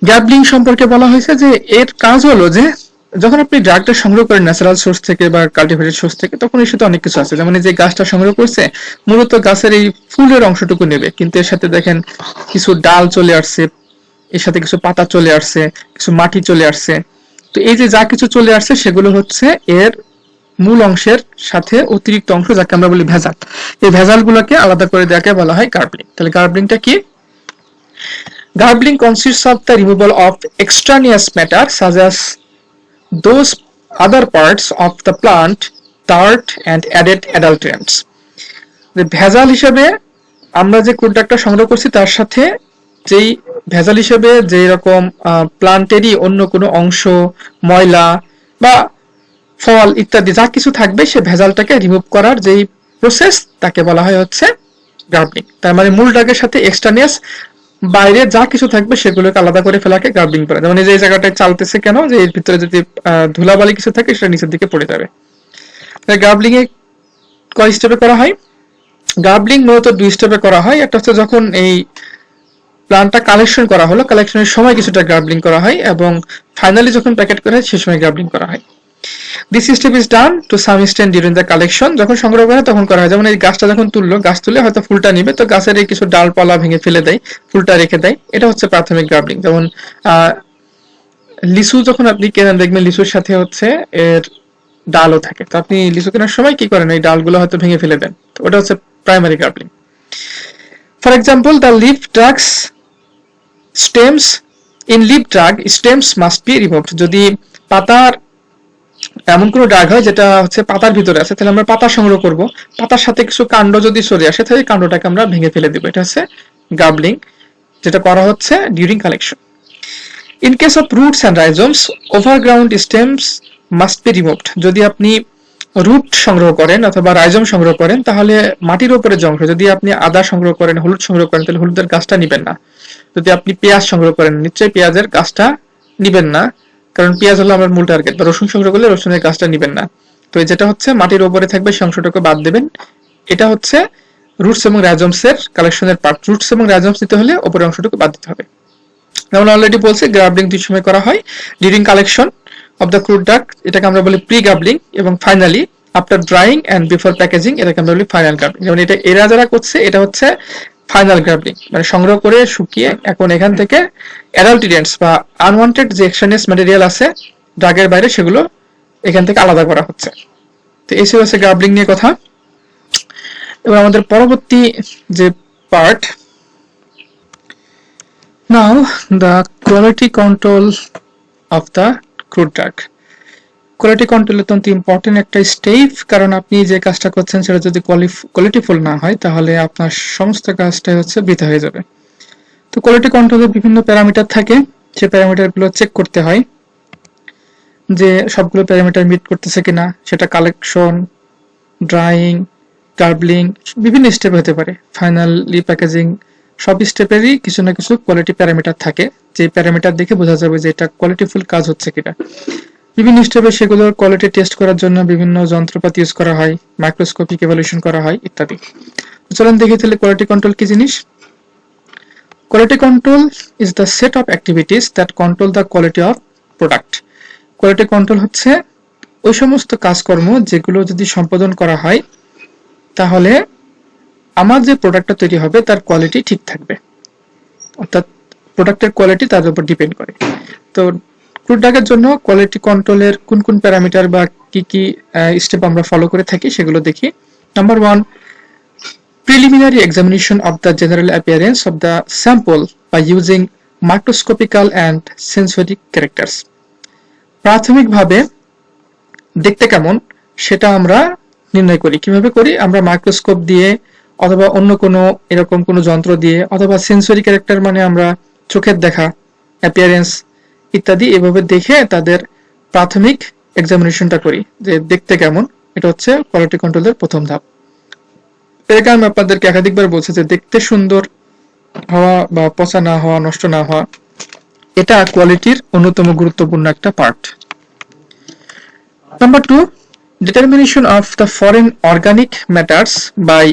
গার্বলিং সম্পর্কে বলা হয়েছে যে এর কাজ হলো যে যখন আপনি ড্রাগটা সংগ্রহ করেন ন্যাচারাল সোর্স থেকে বা কাল্টিভেটেড সোর্স থেকে, তখন এর সাথে অনেক কিছু আছে, যেমন এই যে গাছটা সংগ্রহ করছে মূলত গাছের এই ফুলের অংশটুকু নেবে, কিন্তু এর সাথে দেখেন কিছু ডাল চলে আসছে, এর সাথে কিছু পাতা চলে আসছে, কিছু মাটি চলে আসছে। তো এই যে যা কিছু চলে আসছে সেগুলো হচ্ছে এর মূল অংশের সাথে অতিরিক্ত অংশ, যাকে আমরা বলি ভেজাল। এই ভেজালগুলোকে আলাদা করে দেওয়াকে বলা হয় গার্বলিং। তাহলে গার্বলিংটা কি? Garbling consists of the removal of extraneous matter such as those other parts of the plant, dirt and added adulterants. ভেজাল হিসেবে আমরা যে প্রোডাক্টটা সংগ্রহ করছি তার সাথে যেই ভেজাল হিসেবে যে রকম প্লান্টেরই অন্য কোনো অংশ, ময়লা বা ফল ইত্যাদি যা কিছু থাকবে সে ভেজালটাকে রিমুভ করার যেই প্রসেস তাকে বলা হয় হচ্ছে গার্বলিং। তার মানে মূল ডাগের সাথে এক্সটার্নিয়াস বাইরে যা কিছু থাকবে সেগুলোকে আলাদা করে ফেলাকে গার্বলিং করে। যেমন এই যে জায়গাটায় চালতেছে কেন, যে এর ভিতরে যদি ধুলাবালি কিছু থাকে সেটা নিচের দিকে পড়ে যাবে। তাই গার্বলিং এ কয় স্টেপে করা হয়? গার্বলিং মূলত 2 স্টেপে করা হয়। একটা হচ্ছে যখন এই প্লান্টটা কালেকশন করা হলো, কালেকশনের সময় কিছুটা গার্বলিং করা হয়, এবং ফাইনালি যখন প্যাকেট করা হয় সে সময় গার্বলিং করা হয়। This step is done to some extent during the collection. যখন সংগ্রহ করা হয় তখন করা হয়। যেমন এই গাছটা যখন তুললো, গাছ তুলে হয়তো ফুলটা নিবে, তো গাছের এই কিছু ডালপালা ভেঙে ফেলে দেয়, ফুলটা রেখে দেয়, এটা হচ্ছে প্রাথমিক গার্বলিং। যেমন লিচু যখন আপনি কেনেন দেখবেন লিচুর সাথে হচ্ছে এর ডালও থাকে, তো আপনি লিচু কেনার সময় কি করেন, এই ডালগুলো হয়তো ভেঙে ফেলে দেন, তো ওটা হচ্ছে primary garbling. For example, the leaf drugs stems in leaf drug stems must be removed. যদি পাতার এমন কোনো ড্রাগ হয় যেটা হচ্ছে পাতার ভিতরে আছে, তাহলে আমরা পাতা সংগ্রহ করব, পাতার সাথে কিছু কাণ্ড যদি সরে আসে তাহলে কাণ্ডটাকে আমরা ভেঙে ফেলে দেবো। এটা হচ্ছে গার্বলিং, যেটা করা হচ্ছে during collection. In case of roots and rhizomes, overground stems must be removed. যদি আপনি রুট সংগ্রহ করেন অথবা রাইজোম সংগ্রহ করেন তাহলে মাটির উপরে যে অংশ, যদি আপনি আদা সংগ্রহ করেন, হলুদ সংগ্রহ করেন, তাহলে হলুদের গাছটা নিবেন না। যদি আপনি পেঁয়াজ সংগ্রহ করেন, নিশ্চয়ই পেঁয়াজের গাছটা নিবেন না, কারণ পেঁয়াজ হলো আমার মূল টার্গেট। বা রসুন সংগ্রহ করলে রসুনের গাছটা নিবেন না। তো যেটা হচ্ছে মাটির উপরে থাকবে সেই অংশটাকে বাদ দেবেন। এটা হচ্ছে রুটস এবং রাইজোমস এর কালেকশনের পার্ট। রুটস এবং রাইজোমস নিতে হলে উপরের অংশটুকু বাদ দিতে হবে। যেমন অলরেডি বলছি, গার্বলিং 2 সময় করা হয়: during collection of the crude drug, এটাকে আমরা বলি প্রি গার্বলিং, এবং finally after drying and before packaging, এটাকে আমরা বলি ফাইনাল গার্বলিং। যেমন এটা এরা যারা করছে এটা হচ্ছে ফাইনাল গার্বলিং, মানে সংগ্রহ করে শুকিয়ে এখন এখান থেকে অ্যাডাল্টেরিয়েন্টস বা আনওয়ান্টেড যে এক্সটার্নাস ম্যাটেরিয়াল আছে ড্রাগের বাইরে, সেগুলো এখান থেকে আলাদা করা হচ্ছে। তো এই ছিল হচ্ছে গার্বলিং নিয়ে কথা। এবার আমাদের পরবর্তী যে part, now the quality control of the crude drug. Quality control অত্যন্ত ইম্পর্টেন্ট একটা স্টেপ, কারণ আপনি যে কাজটা করছেন সেটা যদি কোয়ালিটিফুল না হয় তাহলে আপনার সমস্ত কাজটাই হচ্ছে বৃথা হয়ে যাবে। তো কোয়ালিটি কন্ট্রোলের বিভিন্ন প্যারামিটার থাকে, সেই প্যারামিটারগুলো চেক করতে হয় যে সবগুলো প্যারামিটার মিট করতেছে কিনা। সেটা কালেকশন, ড্রাইং, গার্বলিং, বিভিন্ন স্টেপ হতে পারে, ফাইনালি প্যাকেজিং, সব স্টেপেরই কিছু না কিছু কোয়ালিটি প্যারামিটার থাকে, যে প্যারামিটার দেখে বোঝা যাবে যে এটা কোয়ালিটিফুল কাজ হচ্ছে কিনা। বিভিন্ন স্টেপে সেগুলোর কোয়ালিটি টেস্ট করার জন্য বিভিন্ন যন্ত্রপাতি ইউজ করা হয়, মাইক্রোস্কোপিক ইভ্যালুয়েশন করা হয় ইত্যাদি। চলুন দেখি তাহলে কোয়ালিটি কন্ট্রোল কি জিনিস। Quality control is the set of activities that control the quality of product. Quality control হচ্ছে ওই সমস্ত কাজকর্ম যেগুলো যদি সম্পাদন করা হয় তাহলে আমার যে প্রোডাক্টটা তৈরি হবে তার কোয়ালিটি ঠিক থাকবে, অর্থাৎ প্রোডাক্টের কোয়ালিটি তার উপর ডিপেন্ড করে। তো ক্রুড ড্রাগের জন্য কোয়ালিটি কন্ট্রোলের কোন কোন প্যারামিটার বা কি কি স্টেপ আমরা ফলো করে থাকি সেগুলো দেখি। Number 1, preliminary examination of the general appearance of the sample by using microscopical and sensory characters. প্রাথমিকভাবে দেখতে কেমন সেটা আমরা নির্ণয় করি। কিভাবে করি? আমরা মাইক্রোস্কোপ দিয়ে অথবা অন্য কোনো এরকম কোনো যন্ত্র দিয়ে, অথবা সেন্সরি ক্যারেক্টার মানে আমরা চোখের দেখা, অ্যাপিয়ারেন্স ইত্যাদি, এভাবে দেখে তাদের প্রাথমিক এক্সামিনেশনটা করি যে দেখতে কেমন। এটা হচ্ছে কোয়ালিটি কন্ট্রোলের প্রথম ধাপ। এর কারণে আপনাদেরকে একাধিকবার বলছে যে দেখতে সুন্দর হওয়া বা পচা না হওয়া, নষ্ট না হওয়া, এটা কোয়ালিটির অন্যতম গুরুত্বপূর্ণ একটা part. Number 2, determination of the foreign organic matters by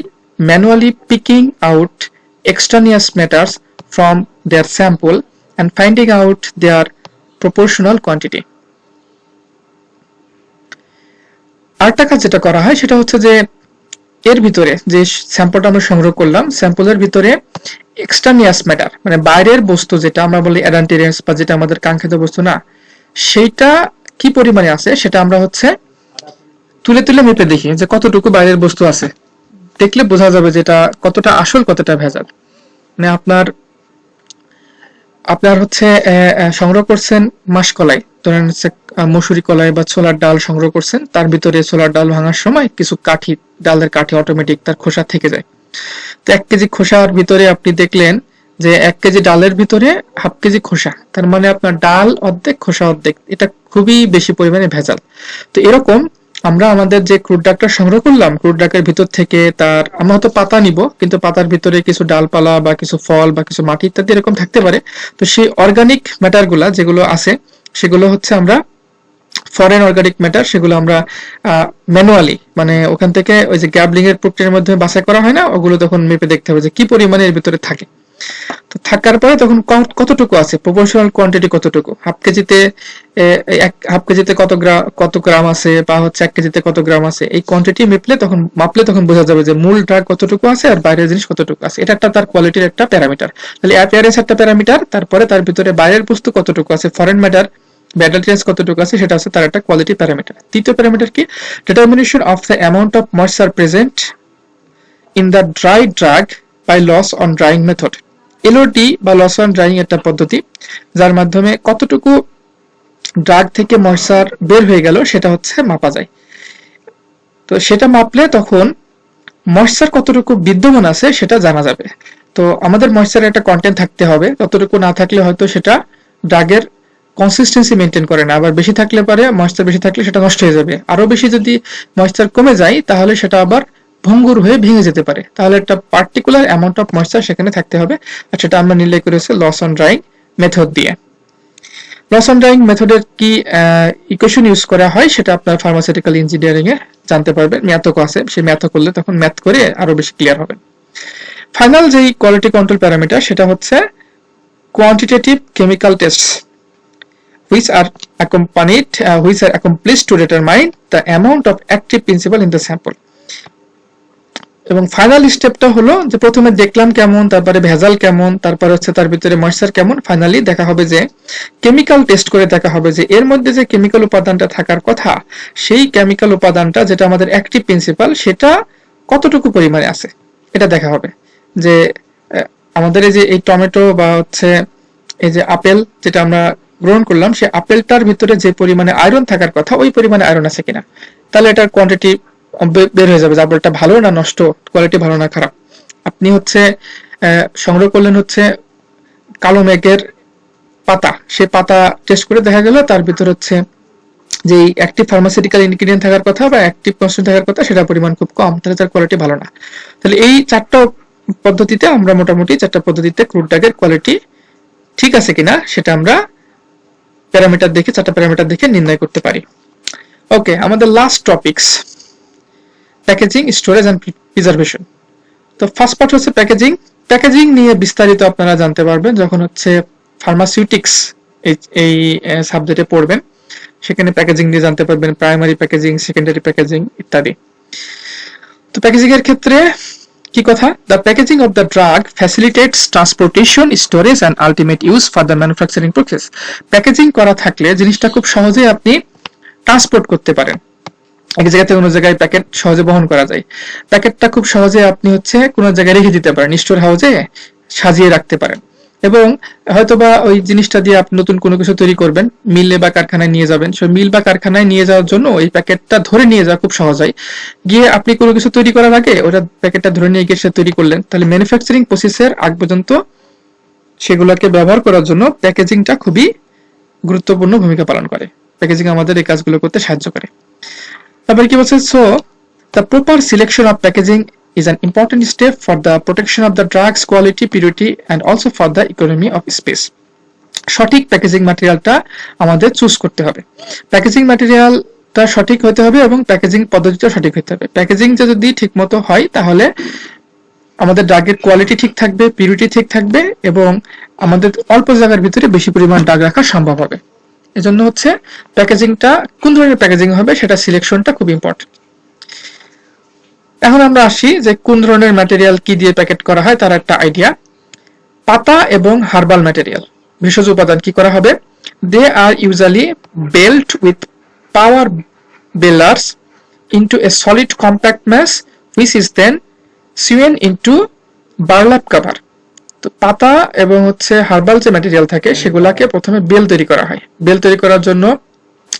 manually picking out extraneous matters from their sample and finding out their proportional quantity. আরেকটা কাজ যেটা করা হয় সেটা হচ্ছে যে এর ভিতরে যে স্যাম্পলটা আমরা সংগ্রহ করলাম, স্যাম্পলের ভিতরে এক্সটার্নিয়াস ম্যাটার মানে বাইরের বস্তু যেটা আমরা বলি অ্যাডান্টেরিয়াস বা যেটা আমাদের কাঙ্ক্ষিত বস্তু না, সেইটা কি পরিমাণে আছে সেটা আমরা হচ্ছে তুলে তুলে মেপে দেখি যে কতটুকু বাইরের বস্তু আছে। দেখলে বোঝা যাবে যেটা কতটা আসল কতটা ভেজাল। মানে আপনার আপনার হচ্ছে সংগ্রহ করছেন মাসকলাই, ধরেন হচ্ছে মসুরি কলাই বা ছোলার ডাল সংগ্রহ করছেন, তার ভিতরে ছোলার ডাল ভাঙার সময় কিছু কাঠি, ডালের কাঠি অটোমেটিক তার খোসা থেকে যায়। তো 1 কেজি খোসার ভিতরে আপনি দেখলেন যে 1 কেজি ডালের ভিতরে হাফ কেজি খোসা, তার মানে আপনার ডাল অর্ধেক খোসা অর্ধেক, এটা খুবই বেশি পরিমাণে ভেজাল। তো এরকম আমরা আমাদের যে ক্রুড ডাকটা সংগ্রহ করলাম, ক্রুড ডাকের ভিতর থেকে তার আমরা হয়তো পাতা নিব, কিন্তু পাতার ভিতরে কিছু ডালপালা বা কিছু ফল বা কিছু মাটি ইত্যাদি এরকম থাকতে পারে। তো সেই অর্গানিক ম্যাটার গুলা যেগুলো আছে সেগুলো হচ্ছে আমরা ফরেন অর্গানিক ম্যাটার, সেগুলো আমরা ম্যানুয়ালি মানে ওখান থেকে ওই যে গ্যাবলিং এর প্রক্রিয়ার মাধ্যমে বাছাই করা হয় না, ওগুলো তখন মেপে দেখতে হবে যে কি পরিমাণে এর ভিতরে থাকে। তো থাকার পরে তখন কতটুকু আছে, প্রপোর্শনাল কোয়ান্টিটি কতটুকু, হাফ কেজিতে কত গ্রাম আছে বা হচ্ছে 1 কেজিতে কত গ্রাম আছে, এই কোয়ান্টিটি মাপলে তখন বোঝা যাবে যে মূল ড্রাগ কতটুকু আছে আর বাইরের জিনিস কতটুকু আছে। এটা একটা তার কোয়ালিটির একটা প্যারামিটার। তাহলে অ্যাপিয়ারেন্স একটা প্যারামিটার, তারপরে তার ভিতরে বাইরের বস্তু কতটুকু আছে, ফরেন ম্যাটার ব্যাটারিয়াস কতটুকু আছে, সেটা হচ্ছে তার একটা কোয়ালিটি প্যারামিটার। তৃতীয় প্যারামিটার কি, determination of the amount of moisture present in the dry drug by loss on drying method. LOD বা লস অন ড্রাইং একটা পদ্ধতি যার মাধ্যমে কতটুকু ড্রাগ থেকে ময়েশ্চার বের হয়ে গেল সেটা হচ্ছে মাপা যায়। তো সেটা মাপলে তখন ময়েশ্চার কতটুকু বিদ্যমান আছে সেটা জানা যাবে। তো আমাদের ময়েশ্চারের একটা কন্টেন্ট থাকতে হবে, ততটুকু না থাকলে হয়তো সেটা ড্রাগের কনসিস্টেন্সি মেনটেন করে না, আবার বেশি থাকলে পারে ময়েশ্চার বেশি থাকলে সেটা নষ্ট হয়ে যাবে, আরো বেশি যদি ময়েশ্চার কমে যায় তাহলে সেটা আবার ভঙ্গুর হয়ে ভেঙে যেতে পারে। তাহলে একটা পার্টিকুলার অ্যামাউন্ট অফ ময়েশ্চার সেখানে থাকতে হবে, আর সেটা আমরা নির্ণয় করেছি লস অন ড্রাইং মেথড দিয়ে। লস অন ড্রাইং মেথডের কি ইকুয়েশন ইউজ করা হয় সেটা আপনার ফার্মাসিউটিক্যাল ইঞ্জিনিয়ারিং এ জানতে পারবেন, ম্যাথও আছে, সেই ম্যাথ করলে তখন ম্যাথ করে আরো বেশি ক্লিয়ার হবে। ফাইনাল যেই কোয়ালিটি কন্ট্রোল প্যারামিটার সেটা হচ্ছে quantitative chemical test which are accomplished to determine the amount of active principle in the sample। এবং ফাইনাল স্টেপটা হলো যে প্রথমে দেখলাম কেমন, তারপরে ভেজাল কেমন, তারপরে হচ্ছে তার ভিতরে ময়েশ্চার কেমন, ফাইনালি দেখা হবে যে কেমিক্যাল টেস্ট করে দেখা হবে যে এর মধ্যে যে কেমিক্যাল উপাদানটা থাকার কথা সেই কেমিক্যাল উপাদানটা যেটা আমাদের অ্যাক্টিভ প্রিন্সিপাল সেটা কতটুকু পরিমাণে আছে এটা দেখা হবে। যে আমাদের এই যে এই টমেটো বা হচ্ছে এই যে আপেল যেটা আমরা গ্রহণ করলাম, সেই আপেলটার ভিতরে যে পরিমাণে আয়রন থাকার কথা ওই পরিমাণে আয়রন আছে কিনা, তাহলে এটার কোয়ান্টিটি বের হয়ে যাবে যে আপেলটা ভালো না নষ্ট, কোয়ালিটি ভালো না খারাপ। আপনি হচ্ছে সংগ্রহ করলেন হচ্ছে কালো মেঘের পাতা, সেই পাতা টেস্ট করে দেখা গেল তার ভিতর হচ্ছে যে অ্যাক্টিভ ফার্মাসিউটিক্যাল ইনগ্রেডিয়েন্ট থাকার কথা বা অ্যাক্টিভ কনস্ট্যান্ট থাকার কথা সেটা পরিমাণ খুব কম, তাহলে তার কোয়ালিটি ভালো না। তাহলে এই চারটা পদ্ধতিতে আমরা মোটামুটি ক্রুড ড্রাগের কোয়ালিটি ঠিক আছে কিনা সেটা আমরা চারটা প্যারামিটার দেখে নির্ণয় করতে পারি। ওকে, আমাদের last topics packaging, storage and preservation. তো ফার্স্ট পার্ট হচ্ছে প্যাকেজিং নিয়ে বিস্তারিত আপনারা জানতে পারবেন যখন হচ্ছে ফার্মাসিউটিক্স এই সাবজেক্টে পড়বেন, সেখানে প্যাকেজিং নিয়ে জানতে পারবেন, প্রাইমারি প্যাকেজিং, সেকেন্ডারি প্যাকেজিং ইত্যাদি। তো প্যাকেজিং এর ক্ষেত্রে কি কথা, the packaging of the drug facilitates transportation, storage and ultimate use for the manufacturing process. Packaging করা থাকলে জিনিসটা খুব সহজেই আপনি ট্রান্সপোর্ট করতে পারেন, এক জায়গা থেকে অন্য জায়গায় প্যাকেট সহজে বহন করা যায়। প্যাকেটটা খুব সহজে আপনি হচ্ছে কোনো জায়গায় রেখে দিতে পারেন, স্টোর হাউসে সাজিয়ে রাখতে পারেন, এবং হয়তোবা ওই জিনিসটা দিয়ে আপনি নতুন কোনো কিছু তৈরি করবেন, মিলে বা কারখানায় নিয়ে যাবেন, সেই মিল বা কারখানায় নিয়ে যাওয়ার জন্য এই প্যাকেটটা ধরে নিয়ে যাওয়া খুব সহজ হয়। গিয়ে আপনি কোনো কিছু তৈরি করার আগে ওটা প্যাকেটটা ধরে নিয়ে গিয়ে সে তৈরি করলেন, তাহলে ম্যানুফ্যাকচারিং প্রসেসের আগ পর্যন্ত সেগুলোকে ব্যবহার করার জন্য প্যাকেজিংটা খুবই গুরুত্বপূর্ণ ভূমিকা পালন করে। প্যাকেজিং আমাদের এই কাজগুলো করতে সাহায্য করে। তারপরে কি বলছে, so the proper selection of packaging is an important step for the protection of the drug's quality, purity and also for the economy of space। সঠিক প্যাকেজিং ম্যাটেরিয়ালটা আমাদের চুজ করতে হবে, প্যাকেজিং ম্যাটেরিয়ালটা সঠিক হতে হবে এবং প্যাকেজিং পদ্ধতিটা সঠিক হতে হবে। প্যাকেজিংটা যদি ঠিকমতো হয় তাহলে আমাদের ড্রাগের কোয়ালিটি ঠিক থাকবে, পিউরিটি ঠিক থাকবে এবং আমাদের অল্প জায়গার ভিতরে বেশি পরিমাণ ড্রাগ রাখা সম্ভব হবে। এজন্য হচ্ছে প্যাকেজিংটা কোন ধরনের প্যাকেজিং হবে সেটা সিলেকশনটা খুব ইম্পর্টেন্ট। এখন আমরা আসি যে কোন ধরনের ম্যাটেরিয়াল কি দিয়ে প্যাকেট করা হয় তার একটা আইডিয়া। পাতা এবং হার্বাল ম্যাটেরিয়াল, ভেষজ উপাদান কি করা হবে? They are usually baled with power balers into a solid compact mass which is then sewn into burlap cover। তো পাতা এবং হার্বাল যে ম্যাটেরিয়াল থাকে সেগুলাকে প্রথমে বেল তৈরি করা হয়। বেল তৈরি করার জন্য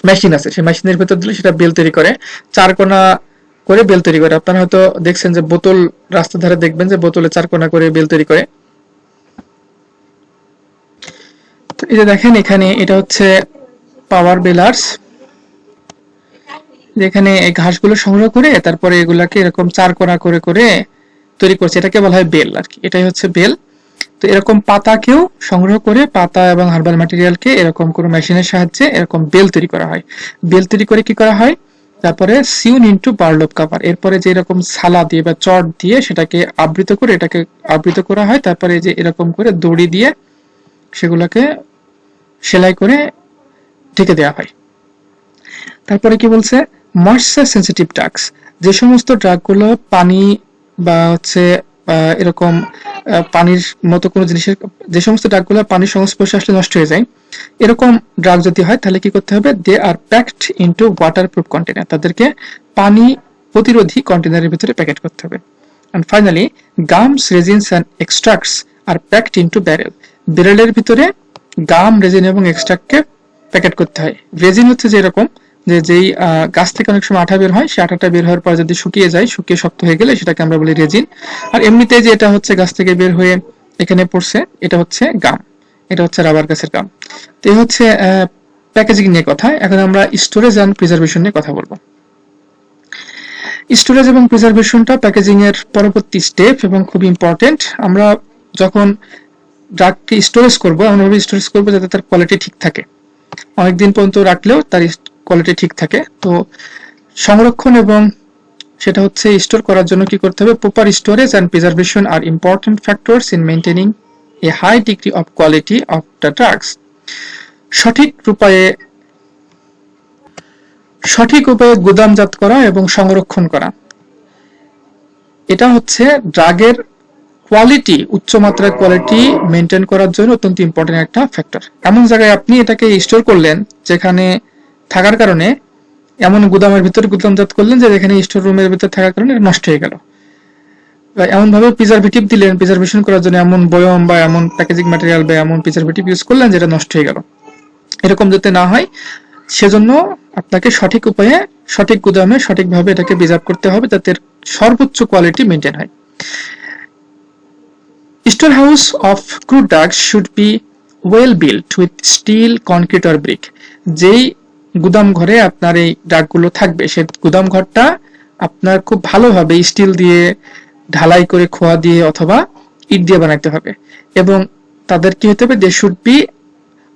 মেশিন আছে, সেই মেশিনের ভিতর দিলে সেটা বেল তৈরি করে, চারকোনা করে বেল তৈরি করে। আপনারা হয়তো দেখছেন যে বোতল, রাস্তার ধারে দেখবেন যে বোতলে চারকোনা করে বেল তৈরি করে। তো এই যে দেখেন এখানে এটা হচ্ছে পাওয়ার বেলার্স, যেখানে এই ঘাসগুলো সংগ্রহ করে তারপরে এগুলাকে এরকম চারকোনা করে করে তৈরি করছে, এটাকে বলা হয় বেল আর কি, এটাই হচ্ছে বেল। তো এরকম পাতাকেও সংগ্রহ করে, পাতা এবং হার্বাল ম্যাটেরিয়ালকে এরকম কোনো মেশিনের সাহায্যে এরকম বেল তৈরি করা হয়। বেল তৈরি করে কি করা হয়? তারপরে সিউন ইনটু বার্লপ কাভার, এরপরে যে এরকম ছালা দিয়ে বা চট দিয়ে সেটাকে আবৃত করে, এটাকে আবৃত করা হয়। তারপরে যে এরকম করে দড়ি দিয়ে সেগুলোকে সেলাই করে ঢেকে দেওয়া হয়। তারপরে কি বলছে? ময়েশ্চার সেন্সিটিভ ড্রাগস, যে সমস্ত ড্রাগগুলো পানি বা এরকম পানির মতো কোনো জিনিসের, যে সমস্ত ড্রাগগুলো পানির সংস্পর্শে আসলে নষ্ট হয়ে যায়, এরকম ড্রাগ যদি হয় তাহলে কি করতে হবে? They are packed into waterproof container, তাদেরকে পানি প্রতিরোধী কন্টেনারের ভিতরে প্যাকেট করতে হবে। And finally gums, resins and extracts are packed into barrel, ব্যারেলের ভিতরে গাম, রেজিন এবং এক্সট্রাক্টকে প্যাকেট করতে হয়। রেজিন হচ্ছে যে এরকম যেই গাছ থেকে অনেক সময় আঠা বের হয়, সেই আঠাটা বের হওয়ার পর যদি শুকিয়ে যায়, শুকিয়ে শক্ত হয়ে গেলে সেটাকে আমরা বলি রেজিন। আর এমনিতে যে এটা হচ্ছে গাছ থেকে বের হয়ে এখানে পড়ছে, এটা হচ্ছে গাম, এটা হচ্ছে রাবার গাছের গাম। তো এই হচ্ছে প্যাকেজিং নিয়ে কথা। এখন আমরা স্টোরেজ অ্যান্ড প্রিজার্ভেশন নিয়ে কথা বলবো। স্টোরেজ এবং প্রিজার্ভেশনটা প্যাকেজিং এর পরবর্তী স্টেপ এবং খুব ইম্পর্টেন্ট। আমরা যখন ড্রাগকে স্টোরেজ করবো, এমনভাবে স্টোরেজ করবো যাতে তার কোয়ালিটি ঠিক থাকে, অনেকদিন পর্যন্ত রাখলেও তার কোয়ালিটি ঠিক থাকে। তো সংরক্ষণ এবং সেটা হচ্ছে স্টোর করার জন্য কি করতে হবে? Proper storage and preservation are important factors in maintaining a high degree of quality of the drugs. সঠিক উপায়ে গুদামজাত করা এবং সংরক্ষণ করা, এটা হচ্ছে ড্রাগের কোয়ালিটি, উচ্চমাত্রার কোয়ালিটি মেনটেন করার জন্য অত্যন্ত ইম্পর্টেন্ট একটা ফ্যাক্টর। এমন জায়গায় আপনি এটাকে স্টোর করলেন যেখানে থাকার কারণে, এমন গুদামের ভিতরে গুদামজাত করলেন যে যেখানে স্টোর রুমের ভিতরে থাকার কারণে নষ্ট হয়ে গেল, এমন ভাবে প্রিজারভেটিভ দিলেন প্রিজারভেশন করার জন্য, এমন বয়ম বা এমন প্যাকেজিং ম্যাটেরিয়াল বা এমন প্রিজারভেটিভ ইউজ করলেন যেটা নষ্ট হয়ে গেল, এরকম যাতে না হয় সেজন্য আপনাকে সঠিক উপায়ে, সঠিক গুদামে সঠিকভাবে এটাকে প্রিজার্ভ করতে হবে যাতে সর্বোচ্চ কোয়ালিটি মেনটেন হয়। Storehouse of crude drugs should be well built with steel, concrete or brick। যেই গুদাম ঘরে আপনার এই ড্রাগগুলো থাকবে, সেই গুদাম ঘরটা আপনার খুব ভালোভাবে স্টিল দিয়ে, ঢালাই করে, খোয়া দিয়ে অথবা ইট দিয়ে বানাইতে হবে। এবং তাদের কি হতে হবে? They should be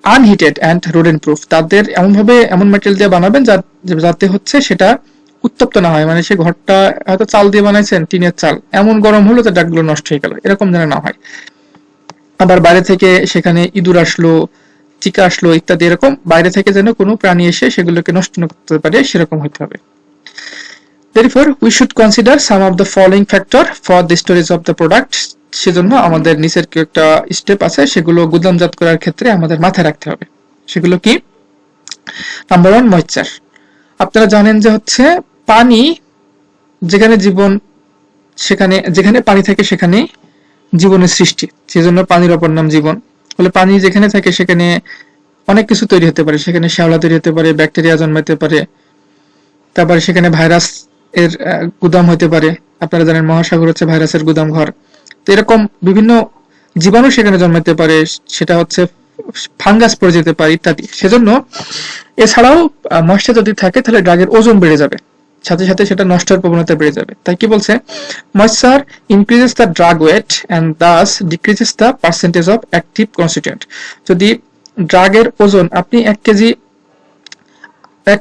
unheated and rodent proof. তাদের এমনভাবে, এমন ম্যাটেরিয়াল দিয়ে বানাবেন যাতে সেটা উত্তপ্ত না হয়। মানে সে ঘরটা হয়তো চাল দিয়ে বানাইছেন, টিনের চাল, এমন গরম হলো যে ড্রাগগুলো নষ্ট হয়ে গেল, এরকম যেন না হয়। আবার বাইরে থেকে সেখানে ইঁদুর আসলো, চিকা আসলো ইত্যাদি, এরকম বাইরে থেকে যেন কোনো প্রাণী এসে সেগুলোকে নষ্ট না করতে পারে, সেরকম হতে হবে। Therefore, we should consider some of the following factor for the storage of the product। সেজন্য আমাদের নিচের একটা স্টেপ আছে, সেগুলো গুদামজাত করার ক্ষেত্রে আমাদের মাথায় রাখতে হবে। সেগুলো কি? Number 1, moisture. আপনারা জানেন যে পানি যেখানে জীবন, যেখানে পানি থাকে সেখানে জীবনের সৃষ্টি, সেজন্য পানির অপর নাম জীবন। বলে পানি যেখানে থাকে সেখানে অনেক কিছু তৈরি হতে পারে, সেখানে শ্যাওলা তৈরি হতে পারে, ব্যাকটেরিয়া জন্মাতে পারে, তারপরে সেখানে ভাইরাস এর গুদাম হতে পারে। আপনারা জানেন মহাসাগর হচ্ছে ভাইরাসের গুদাম ঘর। তো এরকম বিভিন্ন জীবাণু সেখানে জন্মাতে পারে, সেটা ফাঙ্গাস পড়ে যেতে পারে ইত্যাদি। সেজন্য এছাড়াও ময়েশ্চার যদি থাকে তাহলে ড্রাগের ওজন বেড়ে যাবে, সাথে সাথে সেটা নষ্টের প্রবণতা বেড়ে যাবে। তাই কি বলছে? Moisture increases the drug weight and thus decreases the percentage of active constituent. যদি ড্রাগের ওজন, আপনি 1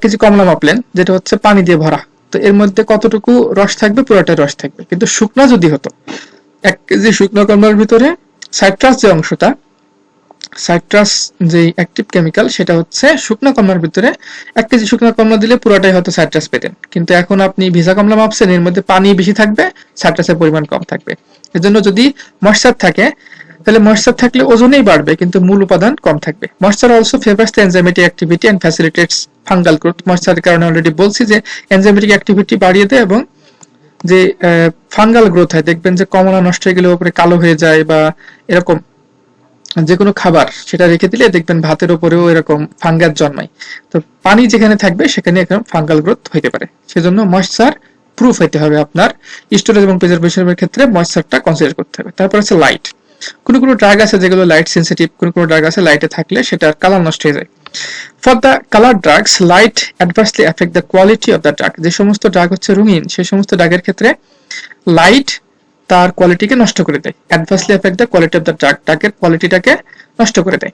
কেজি কমলা মাপলেন, যেটা পানি দিয়ে ভরা, তো এর মধ্যে কতটুকু রস থাকবে? পুরোটা রস থাকবে। কিন্তু শুকনা যদি হতো, 1 কেজি শুকনো কমলার ভিতরে সাইট্রাস যে অংশটা, সাইট্রাস যে অ্যাক্টিভ কেমিক্যাল সেটা হচ্ছে শুকনো কমলার ভিতরে 1 কেজি শুকনো কমলা দিলে পুরোটাই হয়তো সাইট্রাস পেতেন, কিন্তু এখন আপনি ভিজা কমলা মাপছেন, এর মধ্যে পানি বেশি থাকবে, সাইট্রাসের পরিমাণ কম থাকবে। এজন্য যদি ময়েশ্চার থাকে তাহলে ময়েশ্চার থাকলে ওজনেই বাড়বে কিন্তু মূল উপাদান কম থাকবে। Moisture also favours the enzymatic activity and facilitates fungal growth. ময়েশ্চারের কারণে অলরেডি বলছি যে এনজাইমেটিক অ্যাক্টিভিটি বাড়িয়ে দেয় এবং যে ফাঙ্গাল গ্রোথ হয়, দেখবেন যে কমলা নষ্ট হয়ে গেলে উপরে কালো হয়ে যায়, বা এরকম যে কোনো খাবার সেটা রেখে দিলে দেখবেন ভাতের উপরেও এরকম ফাঙ্গাস জন্মায়। তো পানি যেখানে থাকবে সেখানে এরকম ফাঙ্গাল গ্রোথ হইতে পারে। সেজন্য ময়েশ্চার প্রুফ হইতে হবে আপনার স্টোরেজ এবং প্রিজার্ভেশনের ক্ষেত্রে ময়েশ্চারটা কনসিডার করতে হবে। তারপর হচ্ছে লাইট। কোনো ড্রাগ আছে যেগুলো লাইট সেন্সিটিভ, কোনো ড্রাগ আছে লাইটে থাকলে সেটার কালার নষ্ট হয়ে যায়। For the colour drugs light adversely affect the quality of the drug. যে সমস্ত ড্রাগ হচ্ছে রঙিন সেই সমস্ত ড্রাগের ক্ষেত্রে লাইট তার কোয়ালিটিকে নষ্ট করে দেয়, adversely affect the quality of the drug, ড্রাগের কোয়ালিটিটাকে নষ্ট করে দেয়।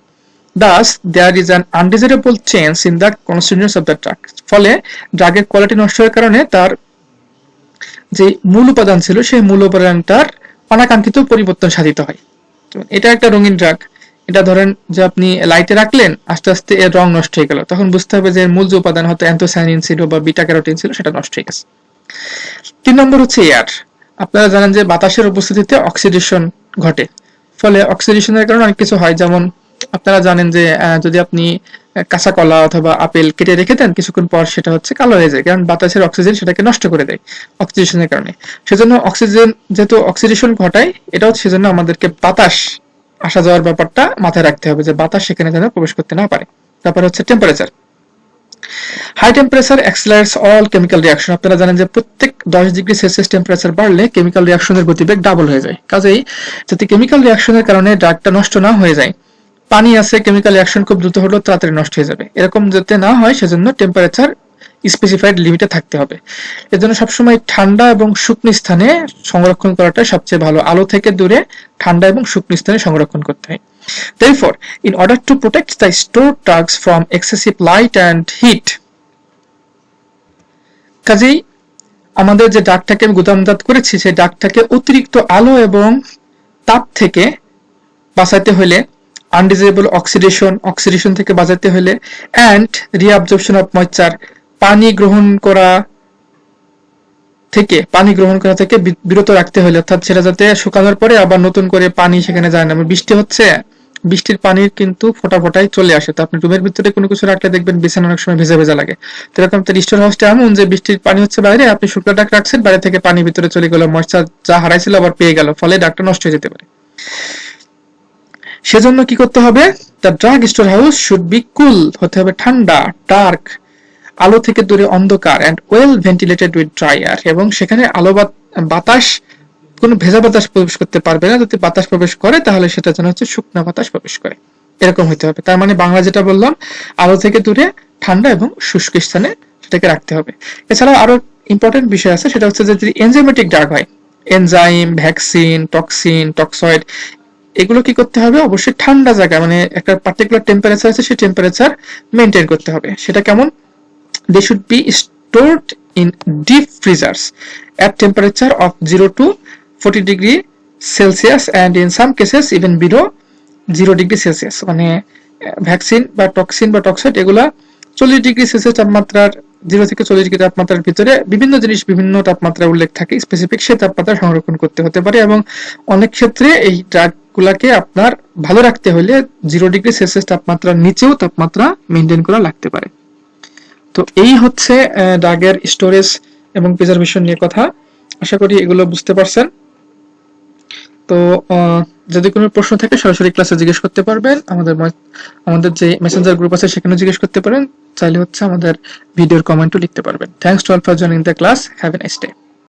Thus, there is an undesirable change in the constituents of the drug. ফলে ড্রাগের কোয়ালিটি নষ্ট হওয়ার কারণে তার যে মূল উপাদান ছিল সেই মূল উপাদানটার অনাকাঙ্ক্ষিত পরিবর্তন সাধিত হয়। এটা একটা রঙিন ড্রাগ, এটা ধরেন যে আপনি লাইটে রাখলেন, আস্তে আস্তে এর রং নষ্ট হয়ে গেল, তখন বুঝতে হবে যে মূল যে উপাদান হয়তো অ্যান্থোসায়ানিন ছিল বা বিটা ক্যারোটিন ছিল সেটা নষ্ট হয়ে গেছে। 3 নম্বর হচ্ছে এয়ার। আপনারা জানেন যে বাতাসের উপস্থিতিতে অক্সিডেশন ঘটে, ফলে অক্সিডেশনের কারণে অনেক কিছু হয়। যেমন আপনারা জানেন যে যদি আপনি কাঁচা কলা অথবা আপেল কেটে রেখে দেন কিছুক্ষণ পর সেটা হচ্ছে কালো হয়ে যায়, কারণ বাতাসের অক্সিজেন সেটাকে নষ্ট করে দেয় অক্সিডেশনের কারণে। সেজন্য অক্সিজেন যেহেতু অক্সিডেশন ঘটায়, এটাও সেজন্য আমাদেরকে বাতাস আসা যাওয়ার ব্যাপারটা মাথায় রাখতে হবে যে বাতাস সেখানে যেন প্রবেশ করতে না পারে। তারপর হচ্ছে temperature. High temperature accelerates all chemical reaction. আপনারা জানেন যে প্রত্যেক 10 ডিগ্রি সেলসিয়াস টেম্পারেচার বাড়লে কেমিক্যাল রিঅ্যাকশনের গতিবেগ ডাবল হয়ে যায়। কাজেই যাতে কেমিক্যাল রিঅ্যাকশনের কারণে ড্রাগটা নষ্ট না হয়ে যায়, পানি আছে কেমিক্যাল রিঅ্যাকশন খুব দ্রুত হলেও তাড়াতাড়ি নষ্ট হয়ে যাবে, এরকম যাতে না হয় সেজন্য টেম্পারেচার স্পেসিফাইড লিমিটে থাকতে হবে। এজন্য সবসময় ঠান্ডা এবং শুকনো স্থানে সংরক্ষণ করাটা সবচেয়ে ভালো, আলো থেকে দূরে ঠান্ডা এবং শুকনো স্থানে সংরক্ষণ করতে হয়। Therefore, in order to protect the stored drugs from excessive light and heat, কাজেই আমাদের যে ড্রাগটাকে গুদামজাত করেছি সেই ড্রাগটাকে অতিরিক্ত আলো এবং তাপ থেকে বাঁচাতে হলে, আনডিজারেবল অক্সিডেশন থেকে বাঁচাতে হলে, অ্যান্ড রিঅ্যাবজর্পশন অফ ময়েশ্চার, পানি গ্রহণ করা থেকে বিরত রাখতে হলে, অর্থাৎ সেটা যাতে শুকানোর পরে আবার নতুন করে পানি সেখানে যায় না। বৃষ্টি হচ্ছে, বৃষ্টির পানির কিন্তু ফোঁটা ফোঁটাই চলে আসে, তো আপনি রুমের ভিতরে কোনো কিছু রাখলে দেখবেন বিছানা অনেক সময় ভেজা ভেজা লাগে। তো এরকম তো স্টোর হাউসটা এমন যে বৃষ্টির পানি হচ্ছে বাইরে, আপনি শুকনো ডাক রাখছেন, বাইরে থেকে পানি ভিতরে চলে গেল, ময়েশ্চার যা হারাইছিল আবার পেয়ে গেল, ফলে ডাকটা নষ্ট হয়ে যেতে পারে। সেজন্য কি করতে হবে? The drug store house should be cool, হতে হবে ঠান্ডা, ডার্ক, আলো থেকে দূরে অন্ধকার, and well ventilated with dry air, এবং সেখানে আলো বাতাস, কোনো ভেজা বাতাস প্রবেশ করতে পারবে না, যদি বাতাস প্রবেশ করে তাহলে সেটা যেন হচ্ছে শুকনা বাতাস প্রবেশ করে, এরকম হতে হবে। তার মানে বাংলা যেটা বললাম, আলো থেকে দূরে ঠান্ডা এবং শুষ্ক স্থানে সেটাকে রাখতে হবে। এছাড়াও আরো ইম্পর্টেন্ট বিষয় আছে, সেটা হচ্ছে যে যদি এনজাইমেটিক ড্রাগ হয়, এনজাইম, ভ্যাকসিন, টক্সিন, টক্সয়েড, এগুলো কি করতে হবে? অবশ্যই ঠান্ডা জায়গা, মানে একটা পার্টিকুলার টেম্পারেচার আছে সেই টেম্পারেচার মেনটেন করতে হবে। সেটা কেমন? They should be stored in deep freezers at temperature of 0 to 40 degree Celsius and in some cases even below 0 degree Celsius। মানে ভ্যাকসিন বা টক্সিন বা টক্সাইড এগুলা 40 ডিগ্রি সেলসিয়াস তাপমাত্রার, 0 থেকে 40 ডিগ্রি তাপমাত্রার ভিতরে বিভিন্ন জিনিস বিভিন্ন তাপমাত্রার উল্লেখ থাকে, স্পেসিফিক সেই তাপমাত্রা সংরক্ষণ করতে হতে পারে। এবং অনেক ক্ষেত্রে এই ড্রাগ গুলাকে আপনার ভালো রাখতে হলে 0 ডিগ্রি সেলসিয়াস তাপমাত্রার নিচেও তাপমাত্রা মেনটেন করা লাগতে পারে। তো এই হচ্ছে ড্রাগের স্টোরেজ এবং প্রিজার্ভেশন নিয়ে কথা। আশা করি এগুলো বুঝতে পারছেন। তো যদি কোনো প্রশ্ন থাকে সরাসরি ক্লাসে জিজ্ঞেস করতে পারবেন, আমাদের যে মেসেঞ্জার গ্রুপ আছে সেখানে জিজ্ঞেস করতে পারেন, চাইলে হচ্ছে আমাদের ভিডিওর কমেন্টও লিখতে পারবেন। Thanks to all for joining the class, have a nice day.